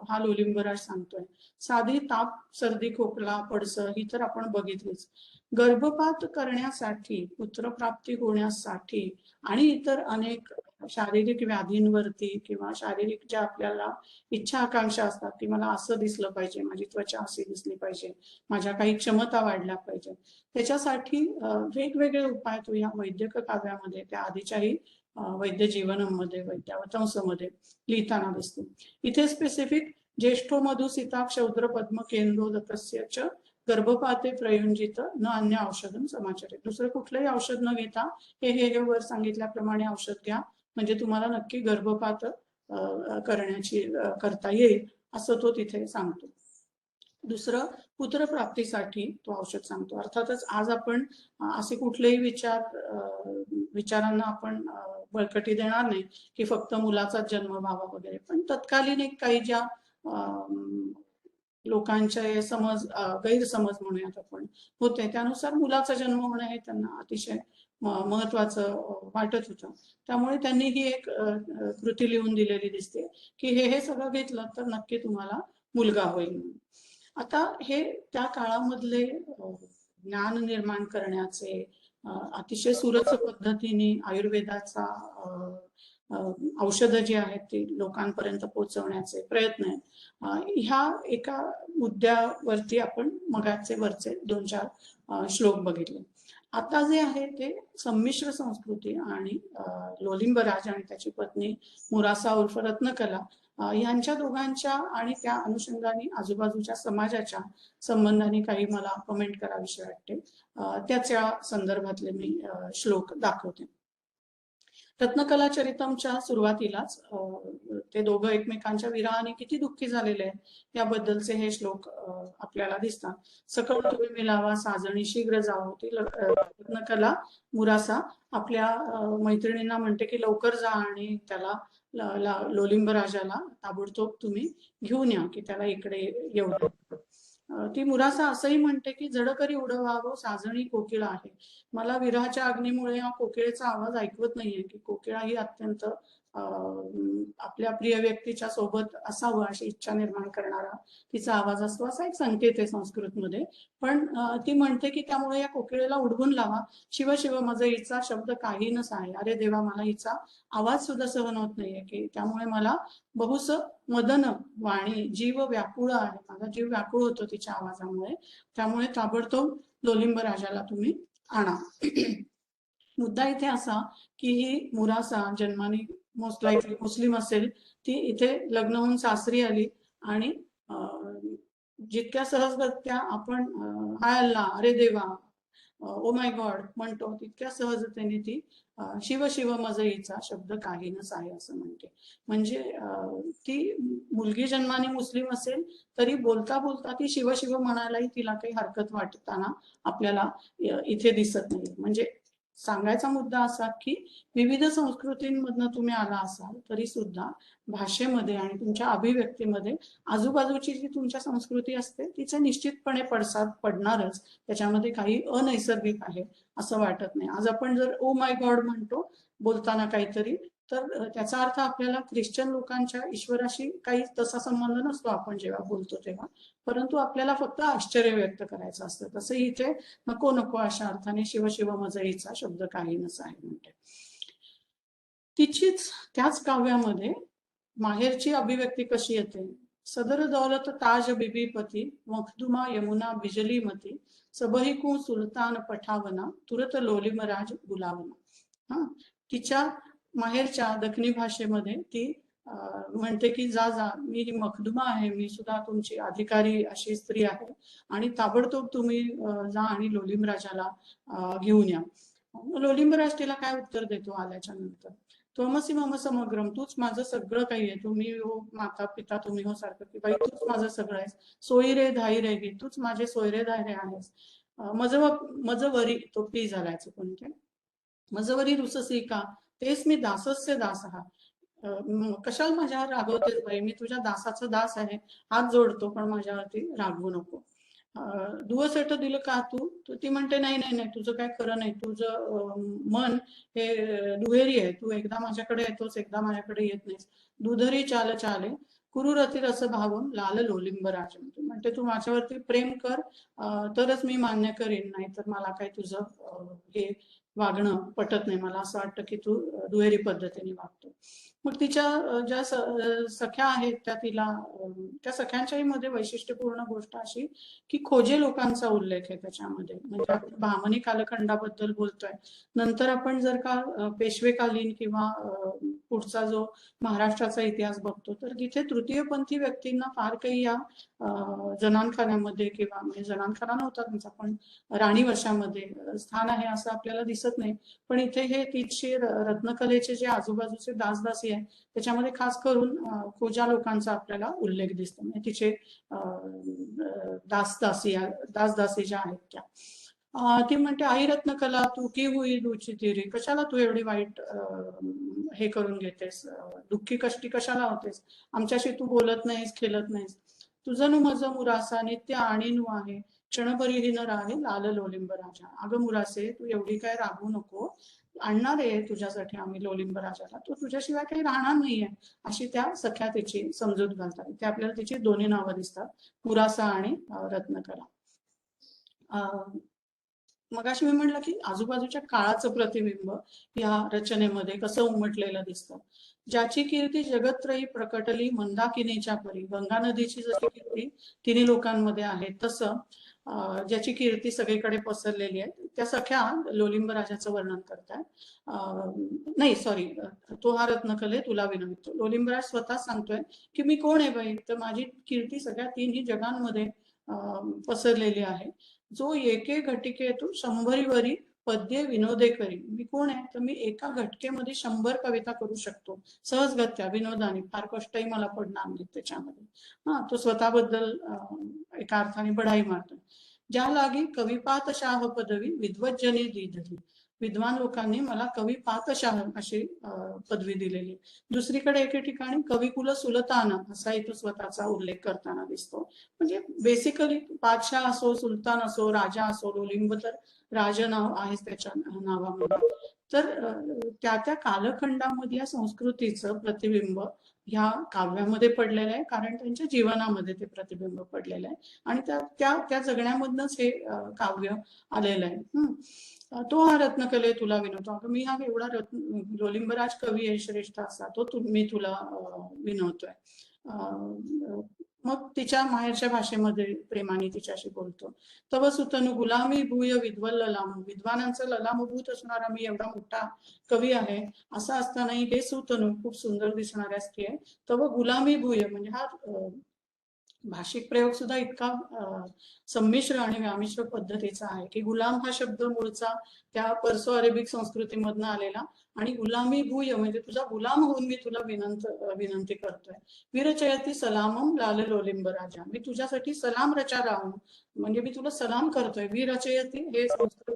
हा लोलिंबराज सांगतोय. साधी ताप, सर्दी, खोकला, पडसं ही तर आपण बघितलीच. गर्भपात करण्यासाठी, पुत्रप्राप्ती होण्यासाठी आणि इतर अनेक शारीरिक व्याधींवरती किंवा शारीरिक ज्या आपल्याला इच्छा आकांक्षा असतात की मला असं दिसलं पाहिजे, माझी त्वचा अशी दिसली पाहिजे, माझ्या काही क्षमता वाढल्या पाहिजे, त्याच्यासाठी वेगवेगळे उपाय तो या वैद्यक काव्यामध्ये त्या आधीच्याही वैद्य जीवनमध्ये वैद्यावतंसमध्ये लिहिताना दिसतो. इथे स्पेसिफिक ज्येष्ठो मधुसिता क्षौद्र पद्म केंद्रोदकस्य च गर्भपाते प्रयुंजित न अन्य औषधं समाचरित. दुसरं कुठलंही औषध न घेता हे वर सांगितल्याप्रमाणे औषध घ्या म्हणजे तुम्हाला नक्की गर्भपात करता येईल असं तो तिथे सांगतो. दुसरं पुत्रप्राप्तीसाठी तो औषध सांगतो. अर्थातच आज आपण असे कुठलेही विचारांना आपण बळकटी देणार नाही की फक्त मुलाचा जन्म व्हावा वगैरे, पण तत्कालीन एक काही ज्या लोकांचे गैरसमज म्हणूयात आपण होते त्यानुसार मुलाचा जन्म होणं हे त्यांना अतिशय महत्वाचं वाटत होतं. त्यामुळे त्यांनी ही एक कृती लिहून दिलेली दिसते की हे सगळं घेतलं तर नक्की तुम्हाला मुलगा होईल. आता हे त्या काळामधले ज्ञान निर्माण करण्याचे अतिशय सुरस पद्धतीने आयुर्वेदाचा औषधं जी आहेत ती लोकांपर्यंत पोहोचवण्याचे प्रयत्न आहेत. ह्या एका मुद्द्यावरती आपण मगाचे वरचे 2-4 श्लोक बघितले. आता जे आहे ते संमिश्र संस्कृती आणि लोलिंबराज आणि त्याची पत्नी मुरासा उर्फ रत्नकला यांच्या दोघांच्या आणि त्या अनुषंगाने आजूबाजूच्या समाजाच्या संबंधाने काही मला कमेंट करावीशी वाटते. त्याच्या संदर्भातले मी श्लोक दाखवते. रत्नकला चरितमच्या सुरुवातीलाच ते दोघं एकमेकांच्या विरहाने किती दुःखी झालेले आहेत याबद्दलचे हे श्लोक आपल्याला दिसतात. सकळ तुम्ही मिलावा साजणी शीघ्र जावो. ती रत्नकला मुरासा आपल्या मैत्रिणींना म्हणते की लवकर जा आणि त्याला लोलिंब राजाला ताबडतोब तुम्ही घेऊन या की त्याला इकडे येऊ द्या. ती मुरासा असंही म्हणते की जडकरी उडवावं साजणी कोकिळा आहे. मला विरहाच्या अग्नीमुळे या कोकिळेचा आवाज ऐकवत नाहीये की कोकिळा ही अत्यंत आपल्या प्रिय व्यक्तीच्या सोबत असावं अशी इच्छा निर्माण करणारा तिचा आवाज असतो असा एक संकेत आहे संस्कृतमध्ये. पण ती म्हणते की त्यामुळे या कोकिळेला उडवून लावा. शिव शिव माझं हिचा शब्द काही नस आहे. अरे देवा मला हिचा आवाज सुद्धा सहन होत नाहीये की त्यामुळे मला बहुस मदन वाणी जीव व्याकुळ आहे. माझा जीव व्याकुळ होतो तिच्या आवाजामुळे. त्यामुळे ताबडतोब लोलिंब राजाला तुम्ही आणा. मुद्दा इथे असा की ही मुरासा जन्माने मोस्ट लाईकली मुस्लिम असेल. ती इथे लग्न होऊन सासरी आली आणि जितक्या सहजगत्या आपण हाय अल्लाह अरे देवा ओ माय गॉड म्हणतो तितक्या सहजतेने ती शिव शिव मज हिचा शब्द काही नस आहे असं म्हणते. म्हणजे ती मुलगी जन्माने मुस्लिम असेल तरी बोलता बोलता ती शिव शिव म्हणायलाही तिला काही हरकत वाटताना आपल्याला इथे दिसत नाही. म्हणजे सांगायचा मुद्दा असा की विविध संस्कृतींमधनं तुम्ही आला असाल तरी सुद्धा भाषेमध्ये आणि तुमच्या अभिव्यक्तीमध्ये आजूबाजूची जी तुमच्या संस्कृती असते तिचे निश्चितपणे पडसाद पडणारच. त्याच्यामध्ये काही अनैसर्गिक आहे असं वाटत नाही. आज आपण जर ओ माय गॉड म्हणतो बोलताना काहीतरी तर त्याचा अर्थ आपल्याला ख्रिश्चन लोकांच्या ईश्वराशी काही तसा संबंध नसतो आपण जेव्हा बोलतो तेव्हा, परंतु आपल्याला फक्त आश्चर्य व्यक्त करायचं असतं. तसं इथे नको नको अशा अर्थाने शिव शिव मज हिचा शब्द काही नस आहे म्हणते. तिचीच त्याच काव्यामध्ये माहेरची अभिव्यक्ती कशी येते. सदर दौलत ताज बिबीपती, मखदुमा यमुना बिजलीमती, सबहिकू सुलतान पठावना, तुरत लोलिमराज गुलावना. हा, तिच्या माहेरच्या दखनी भाषेमध्ये ती म्हणते की जा जा, मी ही मखदुमा आहे, मी सुद्धा तुमची अधिकारी अशी स्त्री आहे आणि ताबडतोब तुम्ही जा आणि लोलिमराजाला घेऊन या. लोलिमराज तिला काय उत्तर देतो आल्याच्या नंतर, त्वमसी मम समग्रम, तूच माझं सगळं काही आहे, तुम्ही हो माता पिता, तुम्ही हो सारखं, की बाई तूच माझं सगळं आहेस, सोयी रे धाई रे गी, तूच माझे सोयरे धायरे आहेस. मजवरी तो पी झालाय चुकून ते, मजवरी रुससी का, तेच मी दासस्य दास हा. कशाला माझ्यावर रागवतेस बाई, मी तुझ्या दासाचा दास आहे, हात जोडतो, पण माझ्यावरती रागवू नको. दुवसट दिलं का तू ती म्हणते नाही नाही नाही, तुझं काय खरं नाही, तुझं मन हे दुहेरी आहे, तू एकदा माझ्याकडे येतोस, एकदा माझ्याकडे येत नाहीस. दुधरी चाल चाले कुरुरती रस भावम लाल लोलिंब राज, म्हणते तू माझ्यावरती प्रेम कर तरच मी मान्य करीन, नाही तर मला काही तुझं हे वागणं पटत नाही, मला असं वाटतं की तू दुहेरी पद्धतीने वागतो. मग तिच्या ज्या सख्या आहेत त्या तिला, त्या सख्यांच्याही मध्ये वैशिष्ट्यपूर्ण गोष्ट अशी की खोजे लोकांचा उल्लेख आहे त्याच्यामध्ये, म्हणजे आपण बहामनी कालखंडाबद्दल बोलतोय, नंतर आपण जर का पेशवेकालीन किंवा पुढचा जो महाराष्ट्राचा इतिहास बघतो, तर तिथे तृतीयपंथी व्यक्तींना फार काही या जनानखान्यामध्ये किंवा म्हणजे जनानखाना नव्हता त्यांचा, पण राणी वशामध्ये स्थान आहे असं आपल्याला दिसत नाही. पण इथे हे तिचे रत्नकलेचे जे आजूबाजूचे दासदासी आहे त्याच्यामध्ये खास करून खोजा लोकांचा आपल्याला उल्लेख दिसतो, म्हणजे तिचे दासदासी ज्या आहेत त्या. ती म्हणते आई रत्नकला तू की हुई दुची तिरी, कशाला तू एवढी वाईट हे करून घेतेस, दुःखी कष्टी कशाला होतेस, आमच्याशी तू बोलत नाहीस, खेळत नाहीस. तुझं नु मज मुरासा नित्य आणि नु आहे, क्षणभरी न राहे लाल लोलिंब राजा. अगं मुरासे, तू एवढी काय रागवू नको, आणणार आहे तुझ्यासाठी आम्ही लोलिंब राजाला, तो तुझ्याशिवाय काही राहणार नाहीये, अशी त्या सख्या तिची समजूत घालतात. ते आपल्याला तिची दोन्ही नावं दिसतात, मुरासा आणि रत्नकला. मगाशी मी म्हणलं की आजूबाजूच्या काळाचं प्रतिबिंब या रचनेमध्ये कसं उमटलेलं दिसतं. ज्याची कीर्ती जगत्रयी प्रकटली मंदाकिनीच्या परी, गंगा नदीची जशी कीर्ती तिन्ही लोकांमध्ये आहे तसं ज्याची कीर्ती सगळीकडे पसरलेली आहे, त्या सख्या लोलिंब राजाचं वर्णन करतायत. नाही सॉरी, तो हा रत्नकले तुला विनवतो. लोलिंबराज स्वतः सांगतोय की मी कोण आहे बाई, तर माझी कीर्ती सगळ्या तिन्ही जगांमध्ये पसरलेली आहे. जो एके घटिकेतून 100 पद्ये विनोदे करी, मी कोण आहे, तर मी एका घटकेमध्ये 100 कविता करू शकतो सहजगत्या विनोदाने, फार कष्टही मला पडणार नाही त्याच्यामध्ये. तो स्वतःबद्दल एका अर्थाने बढाई मारतो. ज्या लागी कविपात शाह पदवी विद्वज्जनी दिधली, विद्वान लोकांनी मला कविपातशाह अशी पदवी दिलेली. दुसरीकडे एके ठिकाणी कविकुल सुलतान असा इथं स्वतःचा उल्लेख करताना दिसतो. म्हणजे बेसिकली बादशाह असो, सुलतान असो, राजा असो, लोलिंब तर राज नाव आहेच त्याच्या नावामध्ये, तर त्या त्या कालखंडामध्ये या संस्कृतीचं प्रतिबिंब ह्या काव्यामध्ये पडलेलं आहे, कारण त्यांच्या जीवनामध्ये ते प्रतिबिंब पडलेलं आहे आणि त्या जगण्यामधनच हे काव्य आलेलं आहे. तो हा रत्नकले तुला विनवतो. अगं मी हा एवढा लोलिंबराज कवी आहे श्रेष्ठ असा, तो मी तुला विनवतोय. मग तिच्या माहेरच्या भाषेमध्ये प्रेमाने तिच्याशी बोलतो. तव सुतनु गुलामी भूय विद्वल ललाम, विद्वानांचा ललामभूत असणारा मी एवढा मोठा कवी आहे, असं असतानाही हे सुतनु खूप सुंदर दिसणाऱ्या स्त्री आहे. तव गुलामी भूय, म्हणजे हा भाषिक प्रयोग सुद्धा इतका संमिश्र आणि व्यामिश्र पद्धतीचा आहे की गुलाम हा शब्द मूळचा त्या पर्सो अरेबिक संस्कृतीमधनं आलेला, आणि गुलामी भूय म्हणजे तुझा गुलाम होऊन मी तुला विनंती करतोय. वीरचयती सलामम लाल लोलिंब राजा, मी तुझ्यासाठी सलाम रचा राहून, म्हणजे मी तुला सलाम करतोय. वीरचयती हे संस्कृत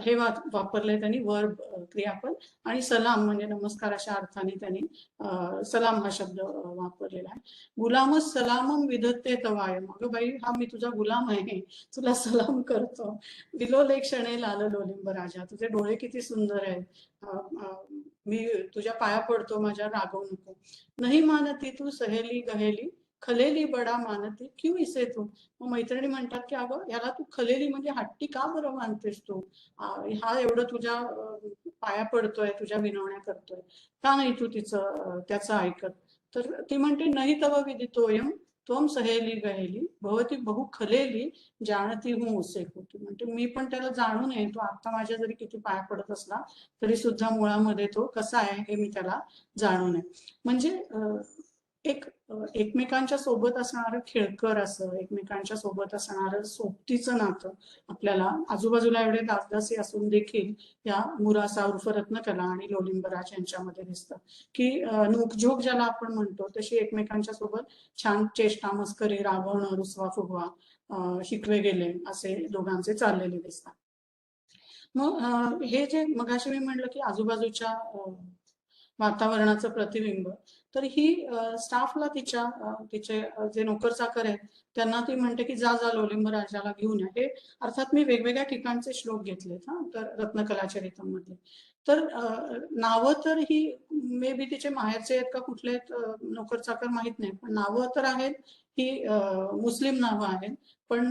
हे वापरलंय त्यांनी वर्ब क्रियापद, आणि सलाम म्हणजे नमस्कार अशा अर्थाने त्यांनी सलाम हा शब्द वापरलेला आहे. गुलामस सलामम विधत्ते तवायम, अगं बाई हा मी तुझा गुलाम आहे, तुला सलाम करतो. विलोले क्षणे लाल लोलिंब राजा, तुझे डोळे किती सुंदर आहेत, मी तुझ्या पाया पडतो, माझ्या रागवू नको. नाही मानती तू सहेली गहेली, खलेली बडा मानती क्यू इसे तू. मग मैत्रिणी म्हणतात की अगं याला तू खलेली म्हणजे हट्टी का बरं मानतेस तू, हा एवढं तुझ्या पाया पडतोय, तुझ्या विनवण्या करतोय, का नाही तू त्याचं ऐकत. तर ती म्हणते नाही तव विदितोयम त्वम सहेली गहेली भवती बहु खलेली जाणती हूँ उसे होती. म्हणते मी पण त्याला जाणू नये, तो आता माझ्या जरी किती पाय पडत असला तरी सुद्धा मुळामध्ये तो कसा आहे हे मी त्याला जाणू नये. म्हणजे एकमेकांच्या सोबत असणारं खेळकर असं, एकमेकांच्या सोबत असणारं सोबतीचं नातं आपल्याला आजूबाजूला एवढे दासदासी असून देखील या मुरासा उर्फ रत्नकला आणि लोलिंबराज यांच्यामध्ये दिसतं की नोकझोक ज्याला आपण म्हणतो तशी एकमेकांच्या सोबत छान चेष्टा मस्करी रागवणं रुसवा फुगवा शिकवे गेले असे दोघांचे चाललेले दिसतात. मग हे जे मगाशी मी म्हणलं की आजूबाजूच्या वातावरणाचं प्रतिबिंब, तर ही स्टाफला तिचे जे नोकर चाकर आहेत त्यांना ती म्हणते की जा जा लोलिंब राजाला घेऊन या. हे अर्थात मी वेगवेगळ्या ठिकाणचे श्लोक घेतलेत तर रत्नकलाचरितम मधले. तर नावं तर ही मे बी तिचे माहेरचे आहेत का कुठले नोकर चाकर माहित नाही, पण नावं तर आहेत ही मुस्लिम नावं आहेत. पण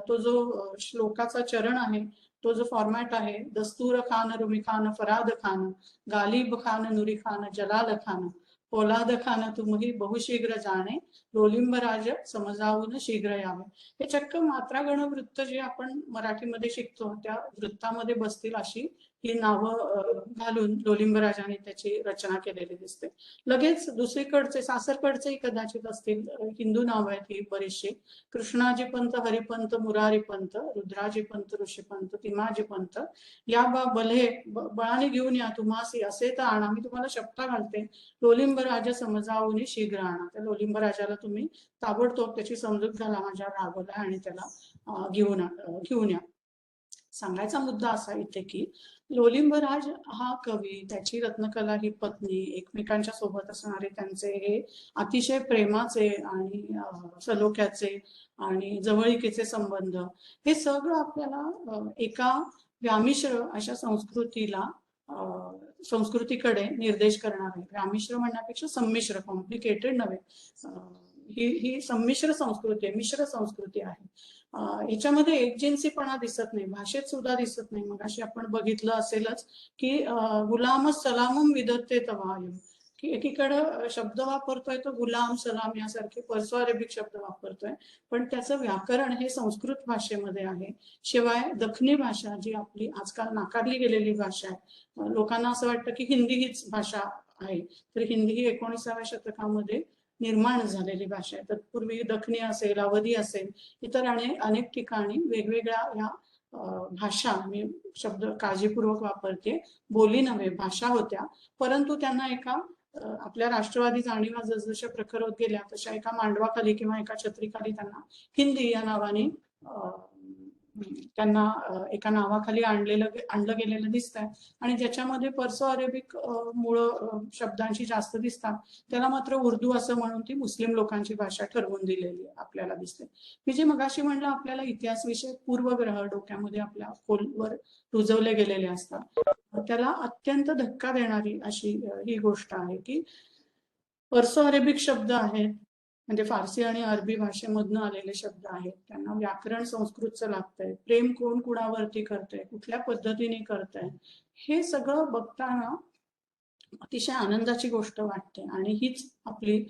तो जो श्लोकाचा चरण आहे, तो जो फॉर्मॅट आहे, दस्तूर खान रुमी खान फराद खान गालिब खान नुरी खान जलाल खान पोलाद खान तुम्ही बहुशीघ्र जाणे लोलिंब राज समजावून शीघ्र यावे. हे चक्क मात्रागण वृत्त जे आपण मराठीमध्ये शिकतो त्या वृत्तामध्ये बसतील अशी ही नावं घालून लोलिंब राजाने त्याची रचना केलेली दिसते. लगेच दुसरीकडचे सासरकडचे कदाचित असतील हिंदू नाव आहेत ही बरीचशी. कृष्णाजी पंत, हरिपंत, मुरारी पंत, रुद्राजी पंत, ऋषीपंत, तिमाजी पंत, या बा बले बळाने घेऊन या तुम्हासी असे तर आणा, मी तुम्हाला शपथा घालते लोलिंब राजा समजावून शीघ्र आणा. त्या लोलिंब राजाला तुम्ही ताबडतोब त्याची समजूत घाला माझ्या राघवला आणि त्याला घेऊन या. सांगायचा मुद्दा असा इथे की लोलिंबराज हा कवी, त्याची रत्नकला ही पत्नी, एकमेकांच्या सोबत असणारे त्यांचे हे अतिशय प्रेमाचे आणि सलोख्याचे आणि जवळीकीचे संबंध, हे सगळं आपल्याला एका व्यामिश्र अशा संस्कृतीकडे निर्देश करणार आहे. व्यामिश्र म्हणण्यापेक्षा संमिश्र, कॉम्प्लिकेटेड नव्हे, ही संमिश्र संस्कृती आहे, मिश्र संस्कृती आहे. याच्यामध्ये एकजिन्सीपणा दिसत नाही, भाषेत सुद्धा दिसत नाही. मग अशी आपण बघितलं असेलच की गुलाम सलामम विदते तवायम, की एकीकडं शब्द वापरतोय तो गुलाम सलाम यासारखे पर्सो अरेबिक शब्द वापरतोय, पण त्याचं व्याकरण हे संस्कृत भाषेमध्ये आहे. शिवाय दखनी भाषा जी आपली आजकाल नाकारली गेलेली भाषा आहे, लोकांना असं वाटतं की हिंदी हीच भाषा आहे, तर हिंदी ही 19व्या शतकामध्ये निर्माण झालेली भाषा आहे. तत्पूर्वी दखनी असेल, अवधी असेल, इतर अनेक ठिकाणी वेगवेगळ्या या भाषा, मी शब्द काळजीपूर्वक वापरते, बोली नव्हे भाषा होत्या. परंतु त्यांना एका आपल्या राष्ट्रवादी जाणीवा जसजशा प्रखर होत गेल्या तशा एका मांडवाखाली किंवा एका छत्रीखाली त्यांना हिंदी या नावाने त्यांना एका नावाखाली आणलं गेलेलं दिसतंय. आणि ज्याच्यामध्ये पर्सो अरेबिक मूळ शब्दांची जास्त दिसतात त्याला मात्र उर्दू असं म्हणून ती मुस्लिम लोकांची भाषा ठरवून दिलेली आपल्याला दिसते. मी जे मगाशी म्हणलं आपल्याला इतिहास विषय पूर्वग्रह डोक्यामध्ये आपल्या खोलवर रुजवले गेलेले असतात, त्याला अत्यंत धक्का देणारी अशी ही गोष्ट आहे की पर्सो अरेबिक शब्द आहेत, म्हणजे फारसी आणि अरबी भाषेमधनं आलेले शब्द आहेत, त्यांना व्याकरण संस्कृतचं लागतंय, प्रेम कोण कुणावरती करतंय, कुठल्या पद्धतीने करतंय, हे सगळं बघताना अतिशय आनंदाची गोष्ट वाटते. आणि हीच आपली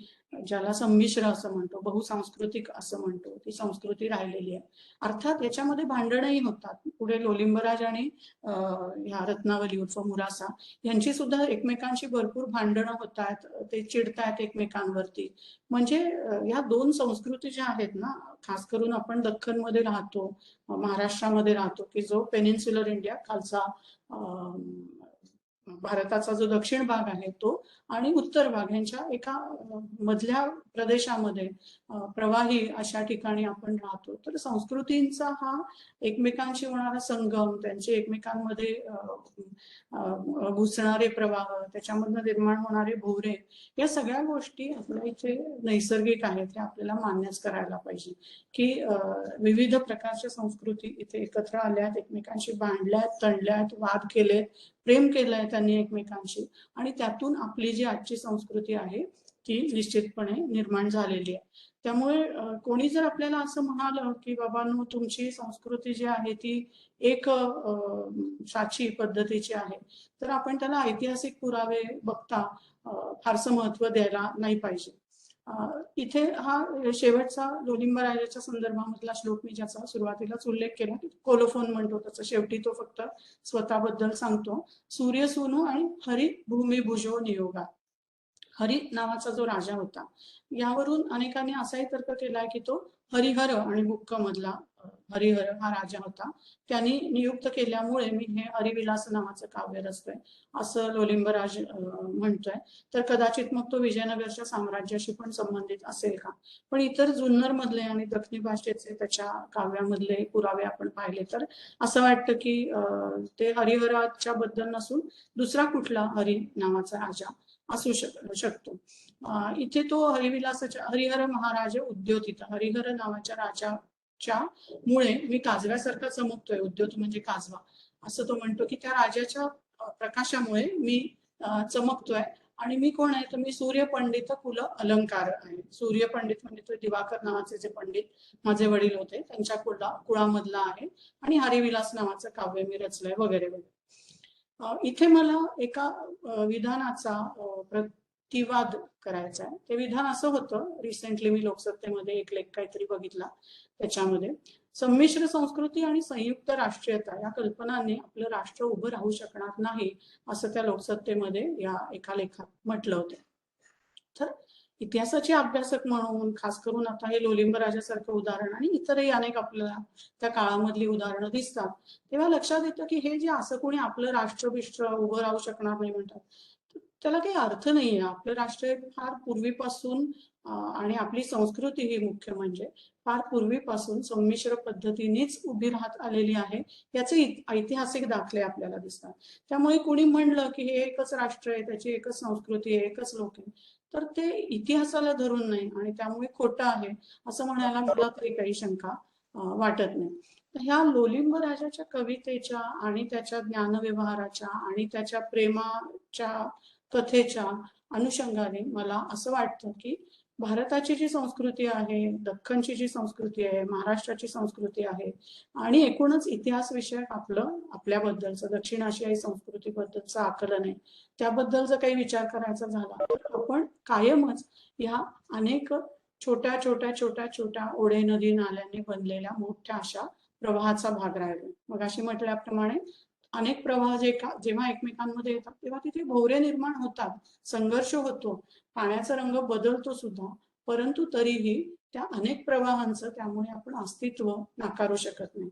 ज्याला संमिश्र असं म्हणतो, बहुसांस्कृतिक असं म्हणतो, ती संस्कृती राहिलेली आहे. अर्थात याच्यामध्ये भांडणही होतात. पुढे लोलिंबराज आणि ह्या रत्नावली उर्फ मुरासा यांची सुद्धा एकमेकांशी भरपूर भांडणं होत आहेत, ते चिडतायत एकमेकांवरती. म्हणजे या दोन संस्कृती ज्या आहेत ना, खास करून आपण दख्खनमध्ये राहतो, महाराष्ट्रामध्ये राहतो, की जो पेनिन्सुलर इंडिया खालचा भारताचा जो दक्षिण भाग आहे तो आणि उत्तर भाग यांच्या एका मधल्या प्रदेशामध्ये प्रवाही अशा ठिकाणी आपण राहतो. तर संस्कृतींचा हा एकमेकांशी होणारा संगम, त्यांचे एकमेकांमध्ये घुसणारे प्रवाह, त्याच्यामधनं निर्माण होणारे भोवरे, या सगळ्या गोष्टी आपल्या इथे नैसर्गिक आहेत, हे आपल्याला मान्यच करायला पाहिजे की विविध प्रकारच्या संस्कृती इथे एकत्र आल्यात, एकमेकांशी भांडल्यात, तणल्यात, वाद केलेत, प्रेम केलंय त्यांनी एकमेकांशी, आणि त्यातून आपली जी आजची संस्कृती आहे ती निश्चितपणे निर्माण झालेली आहे. त्यामुळे कोणी जर आपल्याला असं म्हणालं की बाबांनो तुमची संस्कृती जी आहे ती एक साची पद्धतीची आहे, तर आपण त्याला ऐतिहासिक पुरावे बघता फारसं महत्व द्यायला नाही पाहिजे. इथे हा शेवटचा लोलिंब राजाच्या संदर्भामधला श्लोक मी ज्याचा सुरुवातीलाच उल्लेख केला, कोलोफोन म्हणतो त्याचा शेवटी तो फक्त स्वतःबद्दल सांगतो. सूर्य सूनु आणि हरी भूमी भुजो नियोगा. हरी नावाचा जो राजा होता, यावरून अनेकांनी असाही तर्क केलाय की तो हरिहर आणि बुक्क मधला हरिहर हा राजा होता. त्यांनी नियुक्त केल्यामुळे मी हे हरिविलास नावाचं काव्य रचतोय असं लोलिंबराज म्हणतोय. तर कदाचित मग तो विजयनगरच्या साम्राज्याशी पण संबंधित असेल का? पण इतर जुन्नर मधले आणि दक्षिणी भाषेचे त्याच्या काव्यामधले पुरावे आपण पाहिले तर असं वाटतं की ते हरिहराच्या बद्दल नसून दुसरा कुठला हरी नावाचा राजा असू शकतो. इथे तो हरिविलासाच्या हरिहर महाराज उद्योतित हरिहर नावाच्या राजाच्या मुळे मी काजव्यासारखा चमकतोय. उद्योत म्हणजे काजवा, असं तो म्हणतो की त्या राजाच्या प्रकाशामुळे मी चमकतोय. आणि मी कोण आहे तर मी सूर्यपंडित कुल अलंकार आहे. सूर्यपंडित म्हणजे तो दिवाकर नावाचे जे पंडित माझे वडील होते त्यांच्या कुळामधला आहे आणि हरिविलास नावाचं काव्य मी रचलंय वगैरे वगैरे. इथे मला एका विधानाचा प्रतिवाद करायचा आहे. ते विधान असं होतं, रिसेंटली मी लोकसत्तेमध्ये एक लेख काहीतरी बघितला, त्याच्यामध्ये संमिश्र संस्कृती आणि संयुक्त राष्ट्रीयता या कल्पनांनी आपलं राष्ट्र उभं राहू शकणार नाही असं त्या लोकसत्तेमध्ये या एका लेखात म्हटलं होतं. तर इतिहासाचे अभ्यासक म्हणून खास करून आता हे लोलिंब राजासारखं उदाहरण आणि इतरही अनेक आपल्याला त्या काळामधली उदाहरणं दिसतात, तेव्हा लक्षात येतं की हे जे असं कोणी आपलं राष्ट्रबिष्ट्र उभं राहू शकणार नाही म्हणतात, त्याला काही अर्थ नाहीये. आपलं राष्ट्र फार पूर्वीपासून आणि आपली संस्कृती ही मुख्य म्हणजे फार पूर्वीपासून संमिश्र पद्धतीनेच उभी राहत आलेली आहे, याचे ऐतिहासिक दाखले आपल्याला दिसतात. त्यामुळे कुणी म्हणलं की हे एकच राष्ट्र आहे, त्याची एकच संस्कृती आहे, एकच लोक आहे, तर ते इतिहासाला धरून नाही आणि त्यामुळे खोटं आहे असं म्हणायला मला तरी काही शंका वाटत नाही. ह्या लोलिंब राजाच्या कवितेच्या आणि त्याच्या ज्ञानव्यवहाराच्या आणि त्याच्या प्रेमाच्या कथेच्या अनुषंगाने मला असं वाटतं की भारताची जी संस्कृती आहे, दख्खनची जी संस्कृती आहे, महाराष्ट्राची संस्कृती आहे आणि एकूणच इतिहास विषयक आपल्याबद्दलचं दक्षिण आशियाई संस्कृतीबद्दलचं आकलन आहे, त्याबद्दल जर काही विचार करायचा झाला तर आपण कायमच ह्या अनेक छोट्या छोट्या छोट्या छोट्या ओढे नदी नाल्यांनी बनलेल्या मोठ्या अशा प्रवाहाचा भाग राहिलो. मग अशी म्हटल्याप्रमाणे अनेक प्रवाह जेव्हा एकमेकांमध्ये येतात तेव्हा तिथे भोवरे निर्माण होतात, संघर्ष होतो, पाण्याचा रंग बदलतो सुद्धा, परंतु तरीही त्या अनेक प्रवाहांचं त्यामुळे आपण अस्तित्व नाकारू शकत नाही.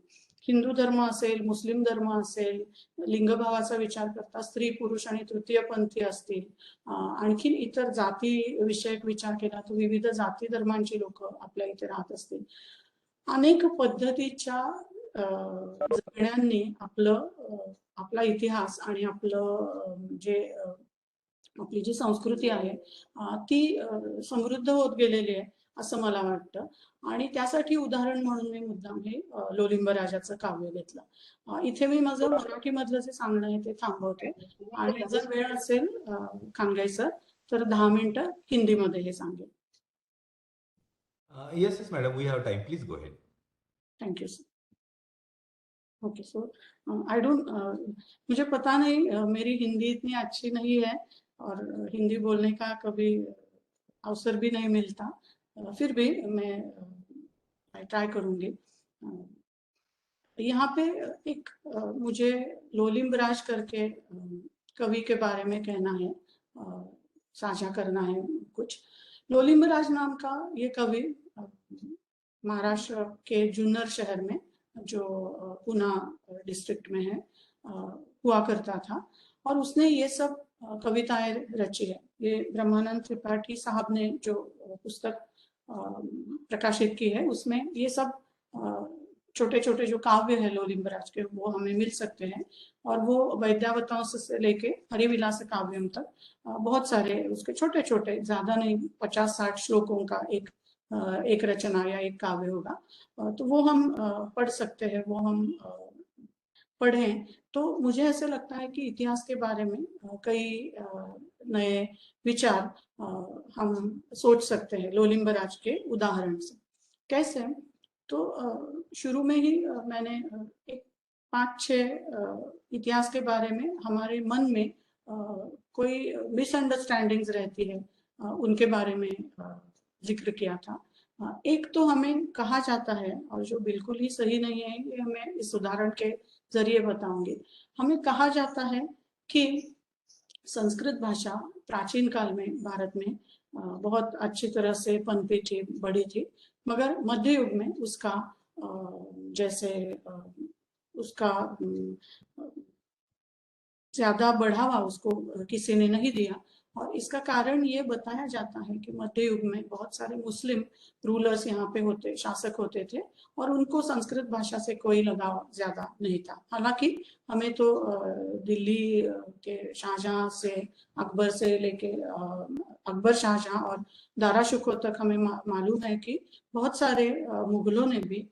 हिंदू धर्म असेल, मुस्लिम धर्म असेल, लिंगभावाचा विचार करता स्त्री पुरुष आणि तृतीयपंथी असतील, आणखीन इतर जाती विषयक विचार केला तर विविध जाती धर्मांची लोक आपल्या इथे राहत असतील. अनेक पद्धतीच्या जगण्यांनी आपला इतिहास आणि आपली जी संस्कृती आहे ती समृद्ध होत गेलेली आहे असं मला वाटतं. आणि त्यासाठी उदाहरण म्हणून मी मुद्दाम हे लोलिंब राजाचं काव्य घेतलं. इथे मी माझं मराठी मधलं जे सांगणं आहे ते थांबवते आणि जर वेळ असेल खानगाई सर तर 10 मिनिटं हिंदीमध्ये हे सांगेल. Yes, madam, we have time. Please go ahead. Thank you sir. Okay, so I don't मुझे पता नहीं, मेरी हिंदी इतनी अच्छी नहीं है और हिंदी बोलने का कभी अवसर भी नहीं मिलता, फिर भी मैं ट्राई करूंगी. यहाँ पे एक मुझे लोलिंब राज करके कवि के बारे में कहना है, साझा करना है कुछ. लोलिंब राज नाम का ये कवि महाराष्ट्र के जुन्नर शहर में जो पुना डिस्ट्रिक्ट में है हुआ करता था और उसने ये सब कविताएं रची है. ये ब्रह्मानंद त्रिपाठी साहब ने जो पुस्तक प्रकाशित की है उसमें ये सब छोटे छोटे जो काव्य है लोलिंब राज के वो हमें मिल सकते हैं और वो वैद्यावतांश से लेके हरिविलास काव्यम तक बहुत सारे उसके छोटे छोटे, ज्यादा नहीं, 50-60 श्लोकों का एक रचना या एक काव्य होगा, तो वो हम पढ़ सकते हैं, वो हम पढ़ें तो मुझे ऐसा लगता है कि इतिहास के बारे में कई नए विचार हम सोच सकते हैं लोलिम्बराज के उदाहरण से। कैसे? तो शुरू में ही मैंने एक 5-6 इतिहास के बारे में हमारे मन में कोई मिसअंडरस्टैंडिंग्स रहती है उनके बारे में जिक्र किया था। एक तो हमें कहा जाता है, और जो बिल्कुल ही सही नहीं है, ये मैं इस उदाहरण के जरिए बताऊंगी। हमें कहा जाता है कि संस्कृत भाषा प्राचीन काल में भारत में बहुत अच्छी तरह से पनपी थी, बढ़ी थी, मगर मध्य युग में उसका जैसे उसका ज्यादा बढ़ावा उसको किसी ने नहीं दिया। और इसका कारण ये बताया जाता है कि मध्य युग में बहुत सारे मुस्लिम रूलर्स यहाँ पे होते, शासक होते थे, और उनको संस्कृत भाषा से कोई लगाव ज्यादा नहीं था। हालांकि हमें तो दिल्ली के शाहजहां से, अकबर से लेके अकबर, शाहजहां और दारा शुकों तक हमें मालूम है कि बहुत सारे मुगलों ने भी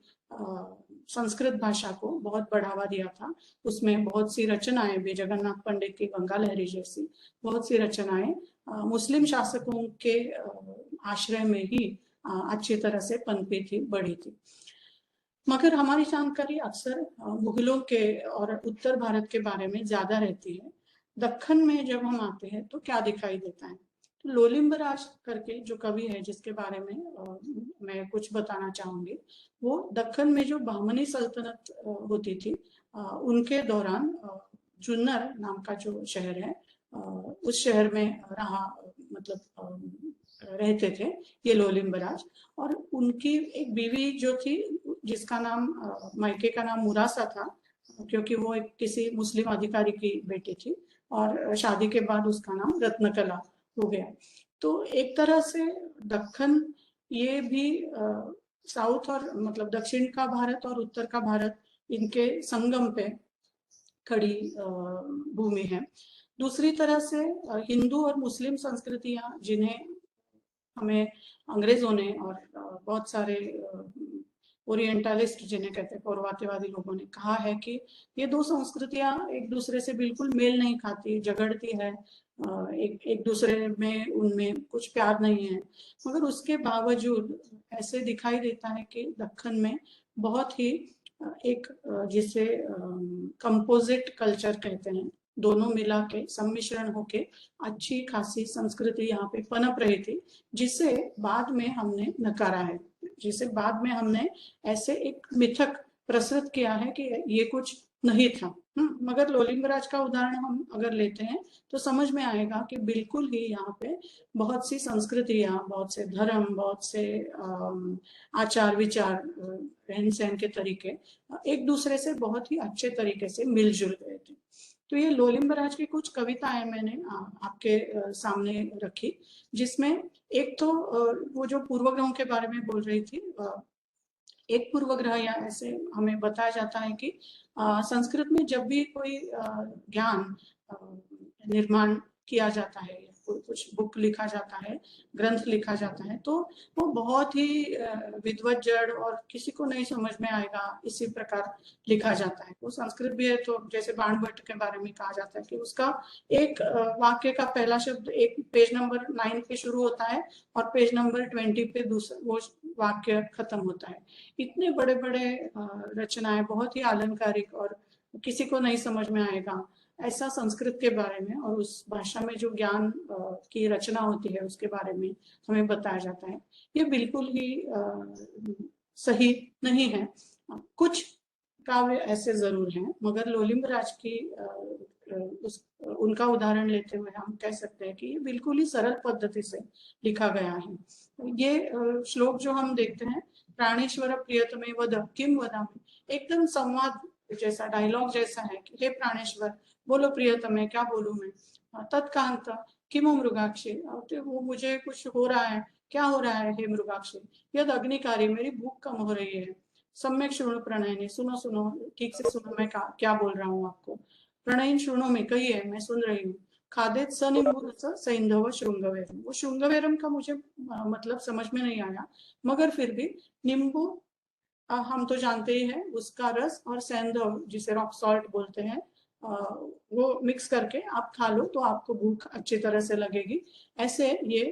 संस्कृत भाषा को बहुत बढ़ावा दिया था। उसमें बहुत सी रचनाएं भी, जगन्नाथ पंडित की गंगा लहरी जैसी बहुत सी रचनाएं मुस्लिम शासकों के आश्रय में ही अच्छी तरह से पनपी थी, बढ़ी थी। मगर हमारी जानकारी अक्सर मुगलों के और उत्तर भारत के बारे में ज्यादा रहती है। दक्कन में जब हम आते हैं तो क्या दिखाई देता है? तो लोलिम्बराज करके जो कवि है जिसके बारे में मैं कुछ बताना चाहूंगी, वो दक्कन में जो बहमनी सल्तनत होती थी उनके दौरान जुन्नर नाम का जो शहर है उस शहर में रहा, मतलब रहते थे ये लोलिम्बराज। और उनकी एक बीवी जो थी जिसका नाम मायके का नाम मुरासा था, क्योंकि वो एक किसी मुस्लिम अधिकारी की बेटी थी, और शादी के बाद उसका नाम रत्नकला हो गया। तो एक तरह से दक्कन ये भी साउथ और मतलब दक्षिण का भारत और उत्तर का भारत इनके संगम पे खड़ी भूमि है। दूसरी तरह से हिंदू और मुस्लिम संस्कृतियां जिन्हें हमें अंग्रेजों ने और बहुत सारे ओरिएंटलिस्ट जिन्हें कहते हैं पौरवात्यवादी लोगों ने कहा है कि ये दो संस्कृतियां एक दूसरे से बिल्कुल मेल नहीं खाती, झगड़ती है, एक दूसरे में उनमें कुछ प्यार नहीं है। मगर उसके बावजूद ऐसे दिखाई देता है कि दक्कन में बहुत ही एक जिसे कंपोजिट कल्चर कहते हैं, दोनों मिला के सम्मिश्रण होके अच्छी खासी संस्कृति यहाँ पे पनप रही थी, जिसे बाद में हमने नकारा है, जिसे बाद में हमने ऐसे एक मिथक प्रस्तुत किया है कि ये कुछ नहीं था। मगर लोलिम्बराज का उदाहरण हम अगर लेते हैं तो समझ में आएगा कि बिल्कुल ही यहाँ पे बहुत सी संस्कृतियां, बहुत से धर्म, बहुत से आचार विचार, रहन सहन के तरीके एक दूसरे से बहुत ही अच्छे तरीके से मिलजुल गए थे। तो ये लोलिम्बराज की कुछ कविताएं मैंने आपके सामने रखी, जिसमें एक तो वो जो पूर्वग्रहों के बारे में बोल रही थी, एक पूर्वग्रह या ऐसे हमें बताया जाता है कि संस्कृत में जब भी कोई ज्ञान निर्माण किया जाता है, कुछ बुक लिखा जाता है, ग्रंथ लिखा जाता है, तो वो बहुत ही विद्वत जड़ और किसी को नहीं समझ में आएगा इसी प्रकार लिखा जाता है। वो संस्कृत भी है, तो जैसे बाणभट्ट के बारे में कहा जाता है कि उसका एक वाक्य का पहला शब्द एक पेज नंबर 9 पे शुरू होता है और पेज नंबर 20 पे दूसरा वो वाक्य खत्म होता है। इतने बड़े बड़े रचनाएं, बहुत ही अलंकारिक, और किसी को नहीं समझ में आएगा ऐसा संस्कृत के बारे में और उस भाषा में जो ज्ञान की रचना होती है उसके बारे में हमें बताया जाता है। ये बिल्कुल ही सही नहीं है। कुछ काव्य ऐसे जरूर हैं, मगर लोलिम्बराज की उनका उदाहरण लेते हुए हम कह सकते हैं कि ये बिल्कुल ही सरल पद्धति से लिखा गया है। ये श्लोक जो हम देखते हैं, प्राणेश्वर प्रियतमे वद किम वदामि, एकदम संवाद जैसा, डायलॉग जैसा है कि हे प्राणेश्वर बोलो प्रियतमे, क्या बोलूं मैं, तत्कांत किमो मृगाक्षी, वो मुझे कुछ हो रहा है, क्या हो रहा है हे मृगाक्षी, यद अग्निकारी, मेरी भूख कम हो रही है, सम्यक शृणु प्रणयनी, सुनो सुनो, ठीक से सुनो मैं क्या बोल रहा हूँ आपको, प्रणयन शृणु में, कहिए मैं सुन रही हूँ, खादेत सनिम्बु सैंधव श्रृंगवेरम, वो श्रृंगवेरम का मुझे मतलब समझ में नहीं आया, मगर फिर भी निम्बु हम तो जानते ही हैं, उसका रस और सेंधव जिसे रॉक सॉल्ट बोलते हैं, वो मिक्स करके आप खा लो तो आपको भूख अच्छी तरह से लगेगी। ऐसे ये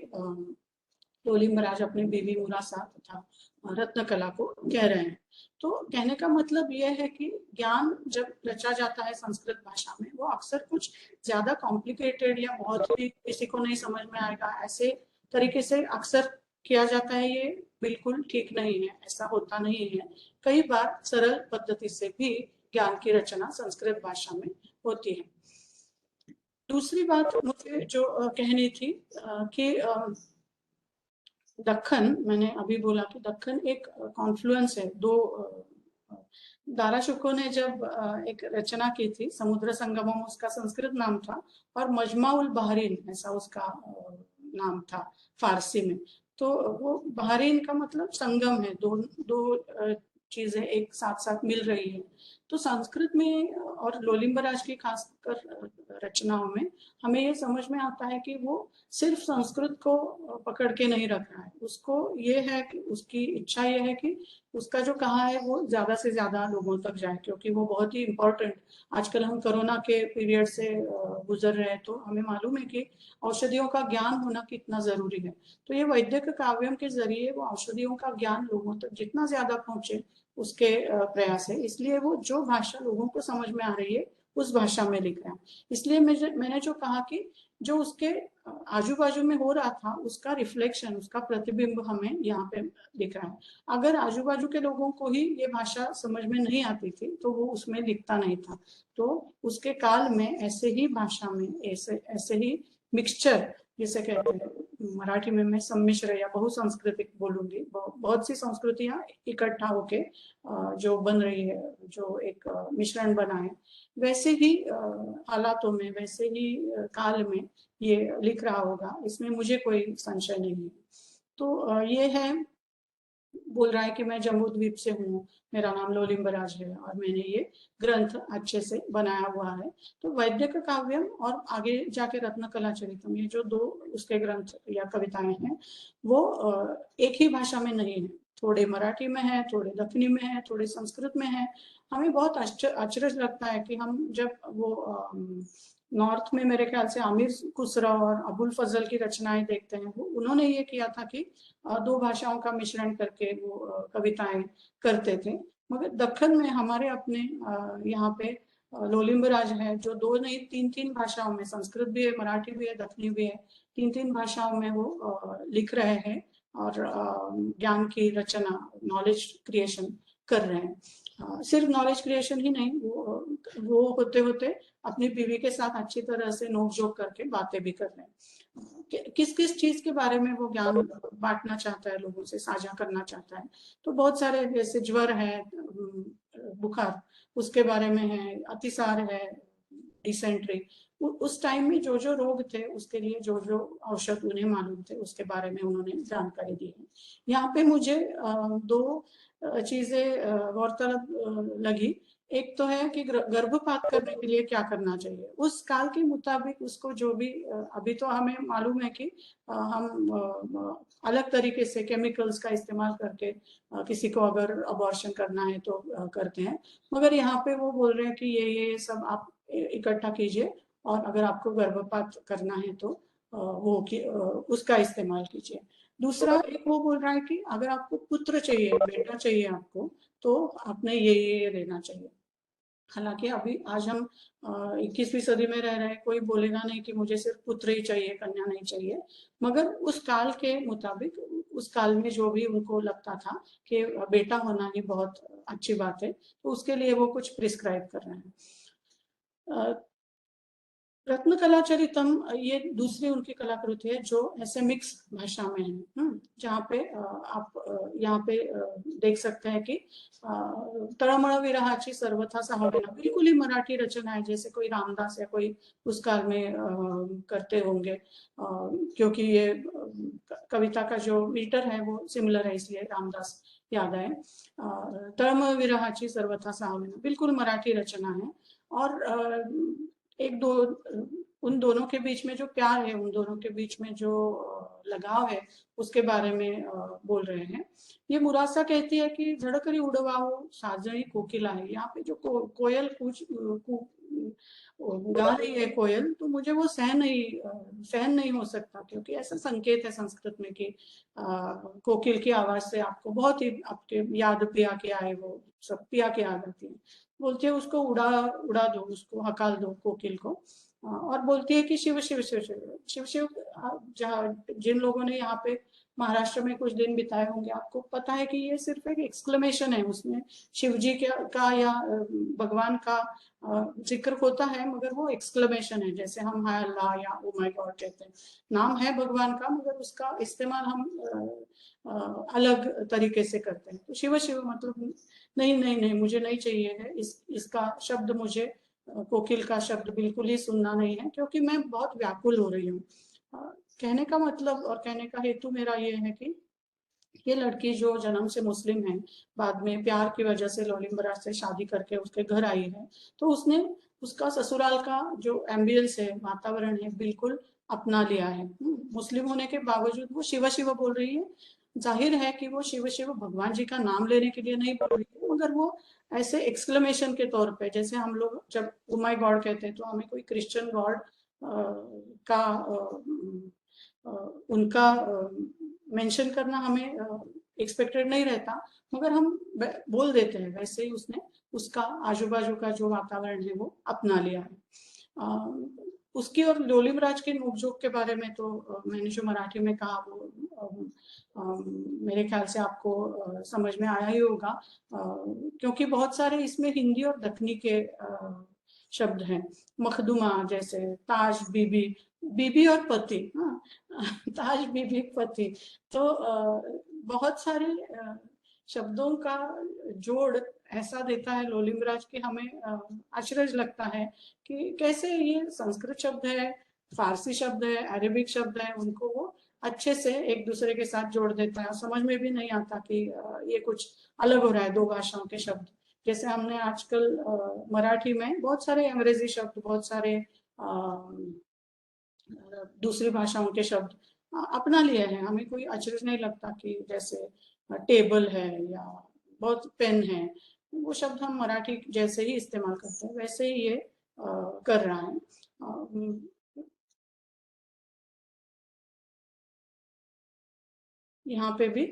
लोली महाराज अपने बीवी मुरासा तथा रत्नकला को कह रहे हैं। तो कहने का मतलब यह है कि ज्ञान जब रचा जाता है संस्कृत भाषा में, वो अक्सर कुछ ज्यादा कॉम्प्लिकेटेड या बहुत ही किसी को नहीं समझ में आएगा ऐसे तरीके से अक्सर किया जाता है। ये बिल्कुल ठीक नहीं है, ऐसा होता नहीं है। कई बार सरल पद्धति से भी ज्ञान की रचना संस्कृत भाषा में होती है। दूसरी बात मुझे जो कहनी थी कि दक्खन, मैंने अभी बोला कि दक्खन एक कॉन्फ्लुएंस है दो। दारा शुको ने जब एक रचना की थी समुद्र संगमम, उसका संस्कृत नाम था, और मजमाउल बहरीन ऐसा उसका नाम था फारसी में। तो वो बहरीन का मतलब संगम है, दो दो चीजें एक साथ साथ मिल रही है। तो संस्कृत में और लोलिम्बराज की खासकर रचनाओं में हमें ये समझ में आता है कि वो सिर्फ संस्कृत को पकड़ के नहीं रख रहा है, उसको ये है कि उसकी इच्छा ये है कि उसका जो कहा है वो ज्यादा से ज्यादा लोगों तक जाए, क्योंकि वो बहुत ही इम्पोर्टेंट। आजकल हम कोरोना के पीरियड से गुजर रहे हैं, तो हमें मालूम है कि औषधियों का ज्ञान होना कितना जरूरी है। तो ये वैद्यक काव्यम के जरिए वो औषधियों का ज्ञान लोगों तक जितना ज्यादा पहुंचे उसके प्रयास है। इसलिए वो जो भाषा लोगों को समझ में आ रही है उस भाषा में लिख रहा है। इसलिए मैंने जो कहा कि जो उसके आजू बाजू में हो रहा था उसका रिफ्लेक्शन, उसका प्रतिबिंब हमें यहाँ पे दिख रहा है। अगर आजू बाजू के लोगों को ही ये भाषा समझ में नहीं आती थी तो वो उसमें लिखता नहीं था। तो उसके काल में ऐसे ही भाषा में ऐसे ही मिक्सचर, जिसे कहते हैं मराठी में मैं सम्मिश्र या बहुसंस्कृतिक बोलूंगी, बहुत सी संस्कृतियां इकट्ठा होके जो बन रही है, जो एक मिश्रण बना है, वैसे ही हालातों में, वैसे ही काल में ये लिख रहा होगा, इसमें मुझे कोई संशय नहीं है। तो ये है, बोल रहा है कि मैं जम्बू द्वीप से हूँ, मेरा नाम लोलिम्बराज है और मैंने ये ग्रंथ अच्छे से बनाया हुआ है। तो वैद्यक काव्यम और आगे जाके रत्नकला चरितम, ये जो दो उसके ग्रंथ या कविताएं हैं, वो एक ही भाषा में नहीं है। थोड़े मराठी में है, थोड़े दक्षिणी में है, थोड़े संस्कृत में है। हमें बहुत अचरज लगता है कि हम जब वो नॉर्थ में मेरे ख्याल से आमिर खुसरो और अबुल फजल की रचनाएं देखते हैं, वो उन्होंने ये किया था कि दो भाषाओं का मिश्रण करके वो कविताएं करते थे। मगर दक्खन में हमारे अपने यहाँ पे लोलिम्बराज है, जो दो नहीं तीन तीन भाषाओं में, संस्कृत भी है, मराठी भी है, दक्षिणी भी है, तीन तीन भाषाओं में वो लिख रहे हैं और ज्ञान की रचना, नॉलेज क्रिएशन कर रहे हैं। सिर्फ नॉलेज क्रिएशन ही नहीं, वो होते होते अपनी बीवी के साथ अच्छी तरह से नोक-झोंक करके बातें भी कर रहे हैं। किस किस चीज के बारे में वो ज्ञान बांटना चाहता है, लोगों से साझा करना चाहता है। तो बहुत सारे, जैसे ज्वर है, बुखार, उसके बारे में है, अतिसार है, डिसेंट्री, उस टाइम में जो जो रोग थे उसके लिए जो जो औषध उन्हें मालूम थे उसके बारे में उन्होंने जानकारी दी है। यहाँ पे मुझे दो चीजें गौरतलब लगी। एक तो है कि गर्भपात करने के लिए क्या करना चाहिए उस काल के मुताबिक, उसको जो भी अभी तो हमें मालूम है कि हम अलग तरीके से केमिकल्स का इस्तेमाल करके किसी को अगर अबॉर्शन करना है तो करते हैं। मगर यहाँ पे वो बोल रहे हैं कि ये सब आप इकट्ठा कीजिए और अगर आपको गर्भपात करना है तो उसका इस्तेमाल कीजिए। दूसरा एक वो बोल रहा है कि अगर आपको पुत्र चाहिए, बेटा चाहिए आपको, तो आपने ये लेना चाहिए। हालांकि अभी आज हम 21वीं सदी में रह रहे हैं, कोई बोलेगा नहीं कि मुझे सिर्फ पुत्र ही चाहिए, कन्या नहीं चाहिए। मगर उस काल के मुताबिक, उस काल में जो भी उनको लगता था कि बेटा होना ही बहुत अच्छी बात है, तो उसके लिए वो कुछ प्रिस्क्राइब कर रहे हैं। रत्नकला चरितम ये दूसरी उनकी कलाकृति है जो ऐसे मिक्स भाषा में है, जहाँ पे आप यहाँ पे देख सकते हैं कि तळमळ विरहाची सर्वथा साहवेना, बिल्कुल ही मराठी रचना है, जैसे कोई रामदास या कोई उस काल में करते होंगे, क्योंकि ये कविता का जो मीटर है वो सिमिलर है, इसलिए रामदास याद आए। तळमळ विरहाची सर्वथा साहवेना बिल्कुल मराठी रचना है। और एक दो उन दोनों के बीच में जो प्यार है, उन दोनों के बीच में जो लगाव है उसके बारे में बोल रहे हैं। ये मुरासा कहती है कि झड़करी उड़वाओ साजणी कोकिला है। यहाँ पे जो कोयल कुछ गा रही है कोयल, तो मुझे वो सहन नहीं हो सकता, क्योंकि ऐसा संकेत है संस्कृत में कि कोकिल की आवाज से आपको बहुत ही आपके याद पिया के आए, वो सब पिया के याद आती है। बोलती है उसको उड़ा दो, उसको हकाल दो कोकिल को। और बोलती है कि शिव शिव शिव शिव शिव शिव। जहाँ जिन लोगों ने यहाँ पे महाराष्ट्र में कुछ दिन बिताए होंगे, आपको पता है कि ये सिर्फ एक एक्सक्लेमेशन है, उसमें शिव जी का या भगवान का जिक्र होता है, मगर वो एक्सक्लेमेशन है। जैसे हम हाय अल्लाह या ओ माय गॉड कहते हैं, नाम है भगवान का, मगर उसका इस्तेमाल हम अलग तरीके से करते हैं। तो शिव शिव मतलब नहीं नहीं नहीं, मुझे नहीं चाहिए है इसका शब्द, मुझे कोकिल का शब्द बिल्कुल ही सुनना नहीं है, क्योंकि मैं बहुत व्याकुल हो रही हूँ। कहने का मतलब और कहने का हेतु मेरा ये है कि ये लड़की जो जन्म से मुस्लिम है, बाद में प्यार की वजह से लोलिम्बराज से शादी करके उसके घर आई है, तो उसने उसका ससुराल का जो एम्बियंस है, वातावरण है, बिल्कुल अपना लिया है। मुस्लिम होने के बावजूद वो शिव शिव बोल रही है। जाहिर है कि वो शिव शिव भगवान जी का नाम लेने के लिए नहीं बोल रही है, मगर वो ऐसे एक्सक्लेमेशन के तौर पे, जैसे हम लोग जब ओ माय गॉड कहते हैं तो हमें कोई क्रिश्चियन गॉड का उनका मेंशन करना हमें एक्सपेक्टेड नहीं रहता, मगर हम बोल देते हैं। वैसे ही उसने उसका आजू बाजू का जो वातावरण है वो अपना लिया है। उसकी और लोलिमराज के नोकझोंक के बारे में तो मैंने जो मराठी में कहा वो मेरे ख्याल से आपको समझ में आया ही होगा, क्योंकि बहुत सारे इसमें हिंदी और दखनी के शब्द हैं। मखदुमा जैसे ताज बीबी, बीबी और पति, हाँ ताज बीबी पति, तो बहुत सारे शब्दों का जोड़ ऐसा देता है लोलिमराज कि हमें आश्चर्य लगता है कि कैसे ये संस्कृत शब्द है, फारसी शब्द है, अरेबिक शब्द है, उनको वो अच्छे से एक दूसरे के साथ जोड़ देता है। समझ में भी नहीं आता कि ये कुछ अलग हो रहा है दो भाषाओं के शब्द। जैसे हमने आजकल मराठी में बहुत सारे अंग्रेजी शब्द, बहुत सारे दूसरी भाषाओं के शब्द अपना लिए हैं। हमें कोई अचरज नहीं लगता कि जैसे टेबल है या बहुत पेन है, वो शब्द हम मराठी जैसे ही इस्तेमाल करते हैं, वैसे ही ये कर रहा है। यहाँ पे भी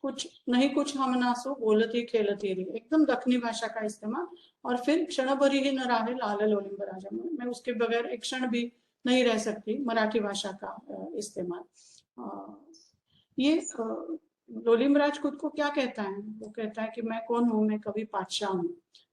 कुछ नहीं कुछ हम नासो बोलती खेलती रही, एकदम दक्षिणी भाषा का इस्तेमाल। और फिर क्षण भरी ही न राहे लाल लोलिम्बराजा, मैं उसके बगैर एक क्षण भी नहीं रह सकती, मराठी भाषा का इस्तेमाल। ये लोलिमराज खुद को क्या कहता है? वो कहता है कि मैं कौन हूँ, मैं कवि पातशाह हूँ।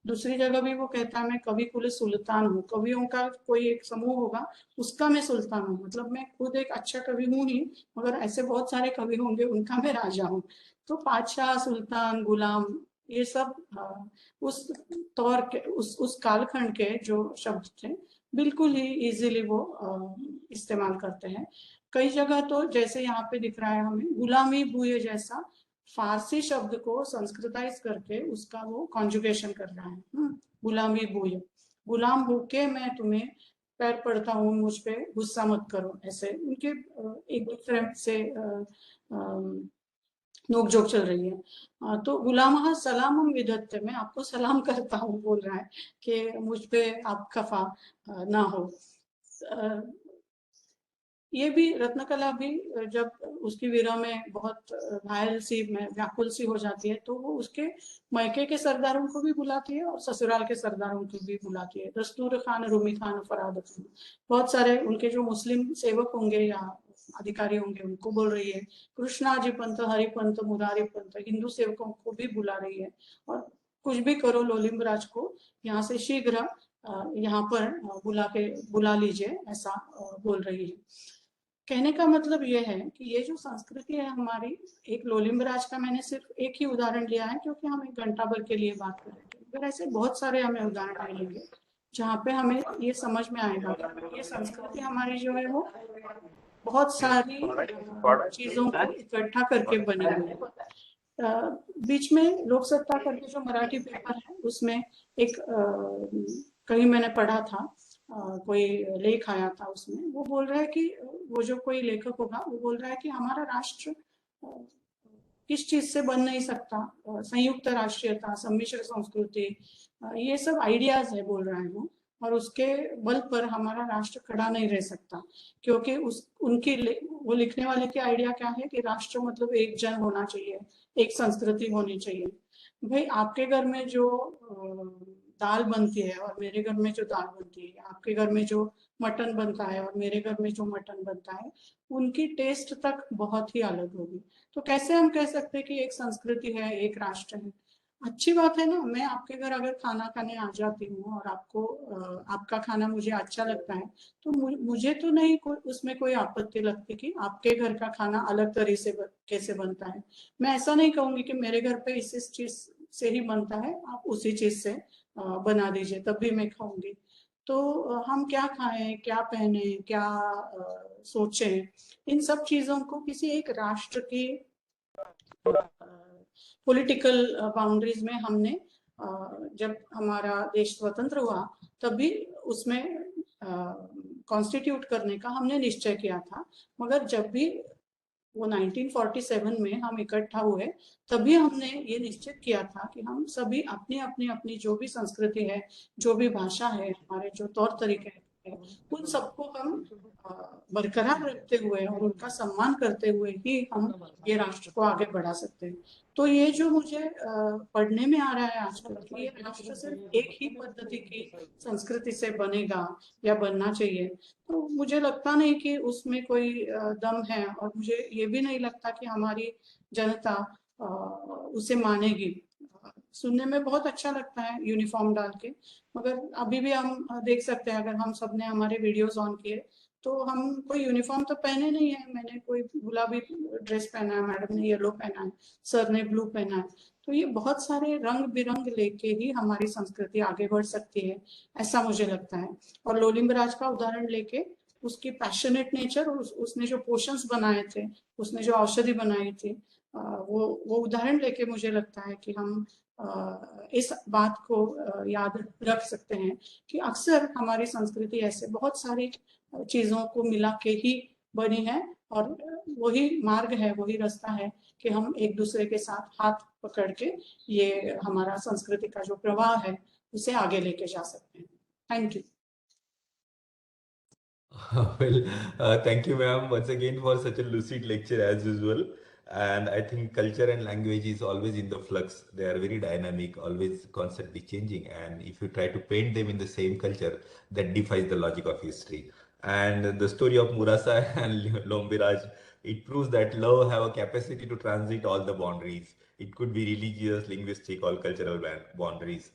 दूसरी जगह भी वो कहता है मैं कवि कुल सुल्तान हूँ। कवियों का कोई एक समूह होगा, उसका मैं सुल्तान हूँ, मतलब मैं खुद एक अच्छा कवि हूँ ही, मगर ऐसे बहुत सारे कवि होंगे उनका मैं राजा हूँ। तो पातशाह, सुल्तान, गुलाम, ये सब उस तौर के उस कालखंड के जो शब्द थे, बिल्कुल ही इजीली वो इस्तेमाल करते हैं। कई जगह तो जैसे यहाँ पे दिख रहा है हमें गुलामी भूये जैसा फारसी शब्द को संस्कृताइज करके उसका वो कॉन्जुगेशन कर रहा है। गुलामी भूये, गुलाम होके मैं तुम्हें पैर पड़ता हूँ, मुझ पे गुस्सा मत करो, ऐसे उनके एक दूसरे से नोकझोंक चल रही है। तो गुलाम सलाम विधत्ते, मैं आपको सलाम करता हूँ बोल रहा है कि मुझ पे आप खफा ना हो। ये भी रत्नकला भी जब उसकी वीरा में बहुत घायल सी व्याकुल सी हो जाती है, तो वो उसके मैके के सरदारों को भी बुलाती है और ससुराल के सरदारों को भी बुलाती है। दस्तूर खान, रूमी खान, फराद खान, बहुत सारे उनके जो मुस्लिम सेवक होंगे या अधिकारी होंगे उनको बोल रही है। कृष्णाजी पंत, हरि पंत, मुरारी पंत, हिंदू सेवकों को भी बुला रही है। और कुछ भी करो लोलिम्बराज को यहाँ से शीघ्र यहाँ पर बुला लीजिए, ऐसा बोल रही है। कहने का मतलब ये है कि ये जो संस्कृति है हमारी, एक लोलिम्बराज का मैंने सिर्फ एक ही उदाहरण लिया है, क्योंकि हम एक घंटा भर के लिए बात कर रहे थे, मगर ऐसे बहुत सारे हमें उदाहरण मिलेंगे जहाँ पे हमें ये समझ में आएगा कि ये संस्कृति हमारी जो है वो बहुत सारी चीजों को इकट्ठा करके बनी हुई है। बीच में लोक सत्ता करके जो मराठी पेपर है उसमें एक कहीं मैंने पढ़ा था कोई लेख आया था, उसमें वो बोल रहा है कि वो जो कोई लेखक होगा वो बोल रहा है कि हमारा राष्ट्र किस चीज से बन नहीं सकता, संयुक्त राष्ट्रीयता, सम्मिश्र संस्कृति, ये सब आइडियाज है बोल रहा है वो, और उसके बल पर हमारा राष्ट्र खड़ा नहीं रह सकता, क्योंकि उस उनकी वो लिखने वाले की आइडिया क्या है कि राष्ट्र मतलब एक जन होना चाहिए, एक संस्कृति होनी चाहिए। भाई आपके घर में जो दाल बनती है और मेरे घर में जो दाल बनती है, आपके घर में जो मटन बनता है और मेरे घर में जो मटन बनता है, उनकी टेस्ट तक बहुत ही अलग होगी। तो कैसे हम कह सकते हैं कि एक संस्कृति है, एक राष्ट्र है? अच्छी बात है ना, मैं आपके घर अगर खाना खाने आ जाती हूँ और आपको आपका खाना मुझे अच्छा लगता है, तो मुझे तो नहीं उसमें कोई आपत्ति लगती कि आपके घर का खाना अलग तरीके से कैसे बनता है। मैं ऐसा नहीं कहूंगी कि मेरे घर पे इस चीज से ही बनता है, आप उसी चीज से बना दीजिए, तब भी मैं खाऊंगी। तो हम क्या खाएं, क्या पहने, क्या सोचें, इन सब चीजों को किसी एक राष्ट्र की पॉलिटिकल बाउंड्रीज में हमने जब हमारा देश स्वतंत्र हुआ तभी उसमें कॉन्स्टिट्यूट करने का हमने निश्चय किया था। मगर जब भी वो 1947 में हम इकट्ठा हुए, तभी हमने ये निश्चित किया था कि हम सभी अपनी अपनी अपनी जो भी संस्कृति है, जो भी भाषा है, हमारे जो तौर तरीके हैं, उन सबको हम बरकरार रखते हुए और उनका सम्मान करते हुए ही हम ये राष्ट्र को आगे बढ़ा सकते हैं। तो ये जो मुझे पढ़ने में आ रहा है आजकल कि ये राष्ट्र सिर्फ एक ही पद्धति की संस्कृति से बनेगा या बनना चाहिए, तो मुझे लगता नहीं कि उसमें कोई दम है, और मुझे ये भी नहीं लगता कि हमारी जनता उसे मानेगी। सुनने में बहुत अच्छा लगता है यूनिफॉर्म डाल के, मगर अभी भी हम देख सकते हैं, अगर हम सबने हमारे वीडियोस ऑन किए तो हम कोई यूनिफॉर्म तो पहने नहीं है। मैंने कोई गुलाबी ड्रेस पहना है, मैडम ने येलो पहना है, सर ने ब्लू पहना है। तो ये बहुत सारे रंग बिरंग लेके ही हमारी संस्कृति आगे बढ़ सकती है, ऐसा मुझे लगता है। और लोली महाराज का उदाहरण लेके उसकी पैशनेट नेचर, उसने जो पोशंस बनाए थे, उसने जो औषधि बनाई थी, वो उदाहरण लेके मुझे लगता है कि हम इस बात को याद रख सकते हैं कि अक्सर हमारी संस्कृति ऐसे बहुत सारी चीजों को मिला के ही बनी है, और वही मार्ग है, वही रास्ता है कि हम एक दूसरे के साथ हाथ पकड़ के ये हमारा संस्कृति का जो प्रवाह है उसे आगे लेके जा सकते हैं। Thank you. Well, thank you, ma'am, once again for such a lucid lecture as usual. And I think culture and language is always in the flux. They are very dynamic, always constantly changing. And if you try to paint them in the same culture, that defies the logic of history. And the story of Murasa and Lombiraj, it proves that love have a capacity to transit all the boundaries. It could be religious, linguistic, or cultural boundaries.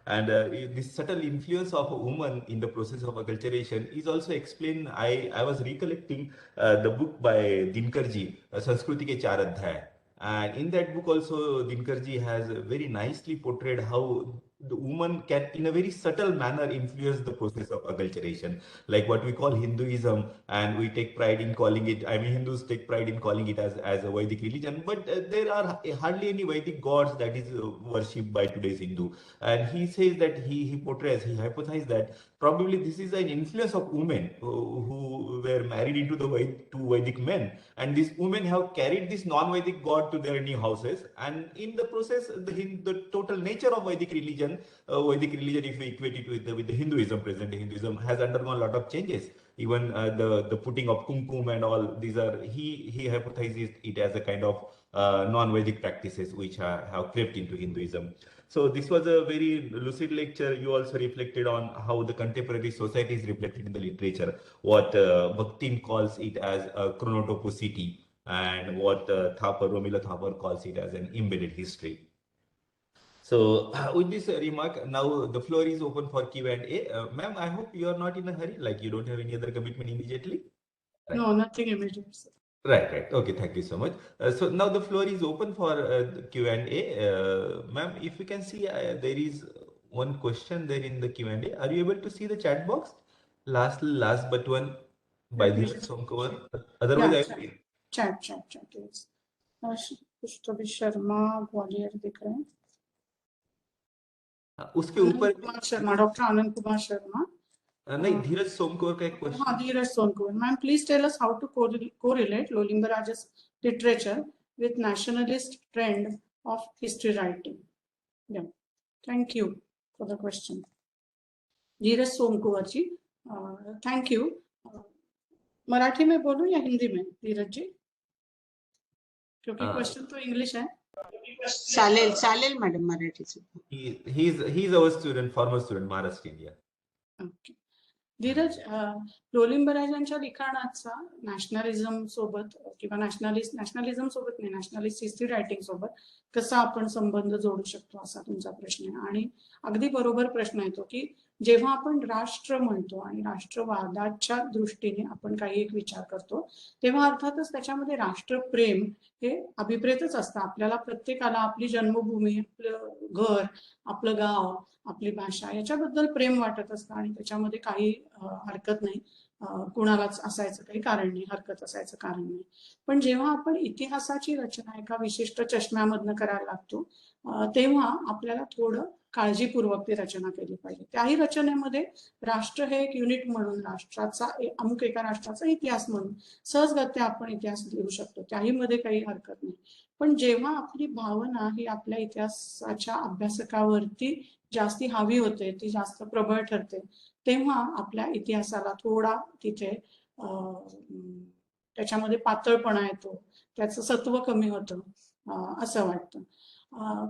And this subtle influence of a woman in the process of acculturation is also explained. I was recollecting the book by Dinkarji, Sanskruti ke Char Adhyay. And in that book also, Dinkarji has very nicely portrayed how the woman can, in a very subtle manner, influence the process of acculturation, like what we call Hinduism, and we take pride in calling it. I mean, Hindus take pride in calling it as a Vedic religion, but there are hardly any Vedic gods that is worshipped by today's Hindu. And he says that he hypothesizes that probably this is an influence of women who were married into the two Vedic men, and these women have carried this non-Vedic god to their new houses, and in the process, the total nature of Vedic religion, if we equate it with the Hinduism, present Hinduism has undergone a lot of changes. Even the putting of kumkum and all these are, he hypothesizes it as a kind of non-Vedic practices which have crept into Hinduism. So this was a very lucid lecture. You also reflected on how the contemporary society is reflected in the literature, what Bakhtin calls it as a chronotopicity, and what Romila Thapar calls it as an embedded history. So with this remark, now the floor is open for Q&A. Ma'am, I hope you are not in a hurry, like you don't have any other commitment immediately. Right. No, nothing immediate. Right. Okay, thank you so much. So now the floor is open for Q&A. Ma'am, if you can see, there is one question there in the Q&A. Are you able to see the chat box? Last but one by Let me Dheeraj just Somkawar. check. Otherwise, Yeah, I will. chat, yes. कुछ तो भी शर्मा ग्वालियर दिख रहे हैं, उसके आनंद ऊपर Kumar Sharma, doctor Anand Kumar Sharma, नहीं, धीरज सोमकुवर का एक क्वेश्चन. हाँ, Dheeraj सोनकुवर. Ma'am, please tell us how to correlate Lolimba-Raja's literature with nationalist trend of history writing. Yeah, thank you for the question. Dheeraj Somkuwar ji, thank you. Marathi में बोलूं या हिंदी में धीरज जी, क्योंकि क्वेश्चन तो इंग्लिश है. चालेल चालेल मॅडम, मराठीच. He's our student, former student, Maharashtra, India. Okay. Dheeraj, लोलिंबराजांच्या लिखाणाचा नॅशनलिझम सोबत किंवा नॅशनलिझम सोबत नाही, नॅशनलिस्ट हिस्ट्री रायटिंग सोबत कसा आपण संबंध जोडू शकतो असा तुमचा प्रश्न आहे. आणि अगदी बरोबर प्रश्न येतो की जेव्हा आपण राष्ट्र म्हणतो आणि राष्ट्रवादाच्या दृष्टीने आपण काही एक विचार करतो, तेव्हा अर्थातच त्याच्यामध्ये राष्ट्रप्रेम हे अभिप्रेतच असतं. आपल्याला प्रत्येकाला आपली जन्मभूमी, आपलं घर, आपलं गाव, आपली भाषा याच्याबद्दल प्रेम वाटत असतं आणि त्याच्यामध्ये काही हरकत नाही, कुणालाच असायचं काही कारण नाही, हरकत असायचं कारण नाही. पण जेव्हा आपण इतिहासाची रचना एका विशिष्ट चष्म्यामधनं करायला लागतो, तेव्हा आपल्याला थोडं काळजीपूर्वक ती रचना केली पाहिजे. त्याही रचनेमध्ये राष्ट्र हे एक युनिट म्हणून, राष्ट्राचा अमुक एका राष्ट्राचा इतिहास म्हणून सहजगत्या आपण इतिहास लिहू शकतो, त्याही मध्ये काही हरकत नाही. पण जेव्हा आपली भावना ही आपल्या इतिहासाच्या अभ्यासकावरती जास्ती हावी होते, ती जास्त प्रबळ ठरते, तेव्हा आपल्या इतिहासाला थोडा तिथे त्याच्यामध्ये पातळपणा येतो, त्याचं सत्व कमी होतं असं वाटतं.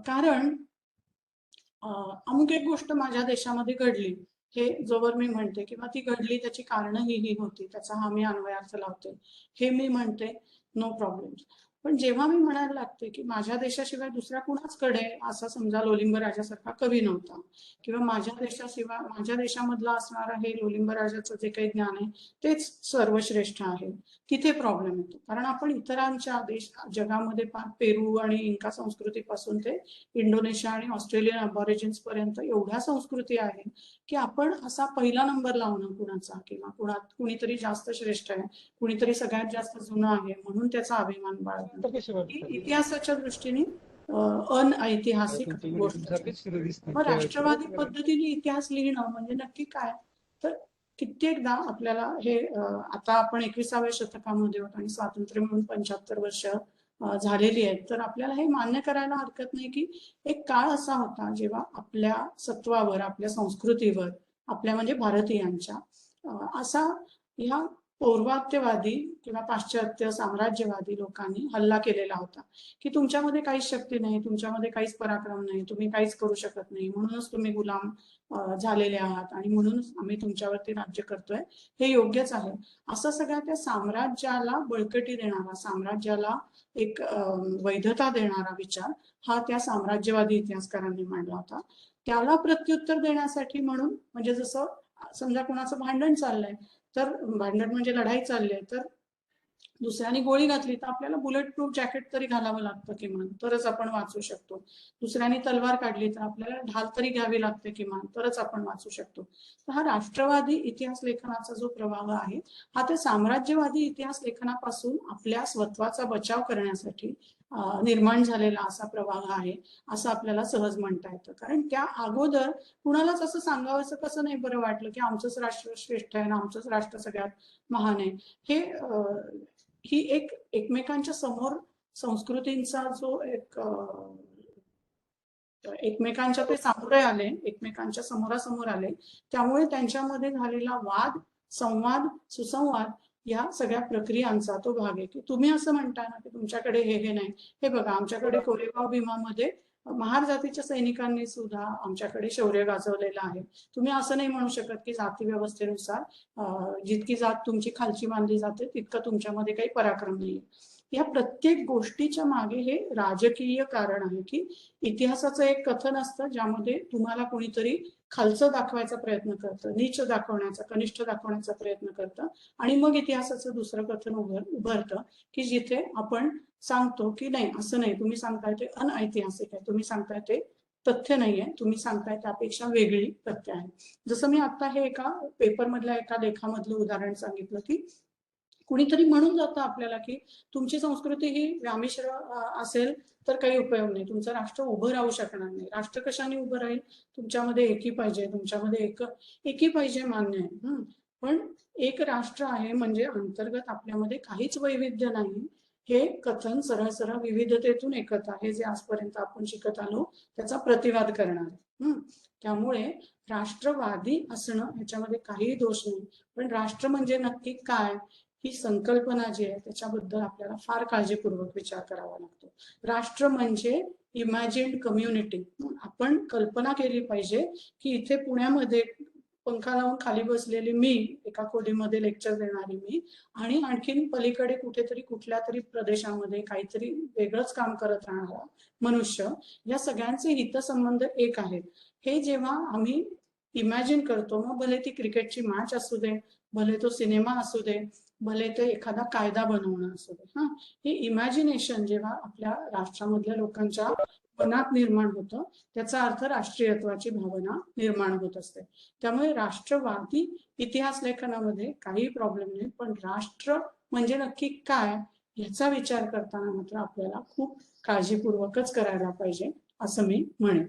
कारण अमुक एक गोष्ट माझ्या देशामध्ये घडली हे जोवर मी म्हणते किंवा ती घडली त्याची कारणं ही होती, त्याचा हा मी अन्वयार्थ लावते, हे मी म्हणते, नो प्रॉब्लेम. पण जेव्हा मी म्हणायला लागते की माझ्या देशाशिवाय दुसऱ्या कुणाचकडे असा समजा लोलिंब राजासारखा कवी नव्हता, किंवा माझ्या देशाशिवाय माझ्या देशामधला असणारा हे लोलिंब राजाचं जे काही ज्ञान आहे तेच सर्वश्रेष्ठ आहे, तिथे प्रॉब्लेम येतो. कारण आपण इतरांच्या जगामध्ये पेरू आणि इंका संस्कृतीपासून ते इंडोनेशिया आणि ऑस्ट्रेलियन अबॉरिजिन्स पर्यंत एवढ्या संस्कृती आहे की आपण असा पहिला नंबर लावणं कुणाचा किंवा कुणीतरी जास्त श्रेष्ठ आहे, कुणीतरी सगळ्यात जास्त जुनं आहे म्हणून त्याचा अभिमान बाळगणं, इतिहासाच्या दृष्टीने अनऐतिहासिक गोष्ट. मग राष्ट्रवादी पद्धतीने इतिहास लिहिणं म्हणजे नक्की काय, तर कित्येकदा आपल्याला हे आता आपण 21व्या शतकामध्ये आहोत आणि स्वातंत्र्य म्हणून 75 वर्ष झालेली आहेत, तर आपल्याला हे मान्य करायला हरकत नाही की एक काळ असा होता जेव्हा आपल्या सत्वावर, आपल्या संस्कृतीवर, आपल्या म्हणजे भारतीयांच्या असा ह्या पौर्वात्यवादी किंवा पाश्चात्य साम्राज्यवादी लोकांनी हल्ला केलेला होता की तुमच्यामध्ये काहीच शक्ती नाही, तुमच्यामध्ये काहीच पराक्रम नाही, तुम्ही काहीच करू शकत नाही, म्हणूनच तुम्ही गुलाम झालेले आहात आणि म्हणूनच आम्ही तुमच्यावरती राज्य करतोय, हे योग्यच आहे, असं सगळ्या त्या साम्राज्याला बळकटी देणारा, साम्राज्याला एक वैधता देणारा विचार हा त्या साम्राज्यवादी इतिहासकारांनी मांडला होता. त्याला प्रत्युत्तर देण्यासाठी म्हणून, म्हणजे जसं समजा कुणाचं भांडण चाललंय, तर भांडण म्हणजे लढाई चालली आहे, तर दुसऱ्याने गोळी घातली तर आपल्याला बुलेट प्रूफ जॅकेट तरी घालावं लागतं किमान, तरच आपण वाचू शकतो. दुसऱ्याने तलवार काढली तर आपल्याला ढाल तरी घ्यावी लागते किमान, तरच आपण वाचू शकतो. तर हा राष्ट्रवादी इतिहास लेखनाचा जो प्रवाह आहे हा त्या साम्राज्यवादी इतिहास लेखनापासून आपल्या स्वत्वाचा बचाव करण्यासाठी निर्माण झालेला असा प्रवाह आहे असं आपल्याला सहज म्हणता येतं. कारण त्या अगोदर कुणालाच असं सांगावंसं कसं नाही बरं वाटलं की आमचंच राष्ट्र श्रेष्ठ आहे ना, आमचंच राष्ट्र सगळ्यात महान आहे. हे ही एक एकमेकांच्या समोर संस्कृतींचा जो एकमेकांच्या ते सामोरे आले, एकमेकांच्या समोरासमोर आले, त्यामुळे त्यांच्यामध्ये झालेला वाद, संवाद, सुसंवाद या सगळ्या प्रक्रियांचा तो भाग आहे. की तुम्ही असं म्हणताय ना की तुमच्याकडे हे नाही, हे बघा आमच्याकडे कोरेगाव भीमामध्ये महार जातीच्या सैनिकांनी सुद्धा आमच्याकडे शौर्य गाजवलेलं आहे. तुम्ही असं नाही म्हणू शकत की जाती व्यवस्थेनुसार जितकी जात तुमची खालची मानली जाते तितकं तुमच्यामध्ये काही पराक्रम नाही. या प्रत्येक गोष्टीच्या मागे हे राजकीय कारण आहे की इतिहासाचं एक कथन असतं ज्यामध्ये तुम्हाला कोणीतरी खालचं दाखवायचा प्रयत्न करतं, नीच दाखवण्याचा, कनिष्ठ दाखवण्याचा प्रयत्न करतं, आणि मग इतिहासाचं दुसरं कथन उभरतं की जिथे आपण सांगतो की नाही, असं नाही, तुम्ही सांगताय ते अनऐतिहासिक आहे, तुम्ही सांगताय ते तथ्य नाहीये, तुम्ही सांगताय त्यापेक्षा वेगळी तथ्य आहे. जसं मी आता हे एका पेपरमधल्या एका लेखामधलं उदाहरण सांगितलं की कुणीतरी म्हणून जातं आपल्याला की तुमची संस्कृती ही व्यामिश्र असेल तर काही उपयोग नाही, तुमचं राष्ट्र उभं राहू शकणार नाही. राष्ट्र कशाने उभं राहील? तुमच्यामध्ये एकी पाहिजे, तुमच्यामध्ये एकी पाहिजे, मान्य आहे. पण एक राष्ट्र आहे म्हणजे अंतर्गत आपल्यामध्ये काहीच वैविध्य नाही हे कथन सरळ सरळ विविधतेतून एकता हे जे आजपर्यंत आपण शिकत आलो त्याचा प्रतिवाद करणार आहे. त्यामुळे राष्ट्रवादी असणं याच्यामध्ये काही दोष नाही, पण राष्ट्र म्हणजे नक्की काय ही संकल्पना जी आहे त्याच्याबद्दल आपल्याला फार काळजीपूर्वक विचार करावा लागतो. राष्ट्र म्हणजे इमॅजिन्ड कम्युनिटी. आपण कल्पना केली पाहिजे की इथे पुण्यामध्ये पंखा लावून खाली बसलेली मी, एका खोलीमध्ये लेक्चर देणारी मी, आणि आणखीन पलीकडे कुठेतरी कुठल्या तरी प्रदेशामध्ये काहीतरी वेगळंच काम करत राहणारा मनुष्य, या सगळ्यांचे हितसंबंध एक आहेत. हे जेव्हा आम्ही इमॅजिन करतो, मग भले ती क्रिकेटची मॅच असू दे, भले तो सिनेमा असू दे, भले ते एखादा कायदा बनवणं असू दे, हे इमॅजिनेशन जेव्हा आपल्या राष्ट्रामधल्या लोकांच्या मनात निर्माण होतं त्याचा अर्थ राष्ट्रीयत्वाची भावना निर्माण होत असते. त्यामुळे राष्ट्रवादी इतिहास लेखनामध्ये काही प्रॉब्लेम नाही, पण राष्ट्र म्हणजे नक्की काय याचा विचार करताना मात्र आपल्याला खूप काळजीपूर्वकच करायला पाहिजे असं मी म्हणेन.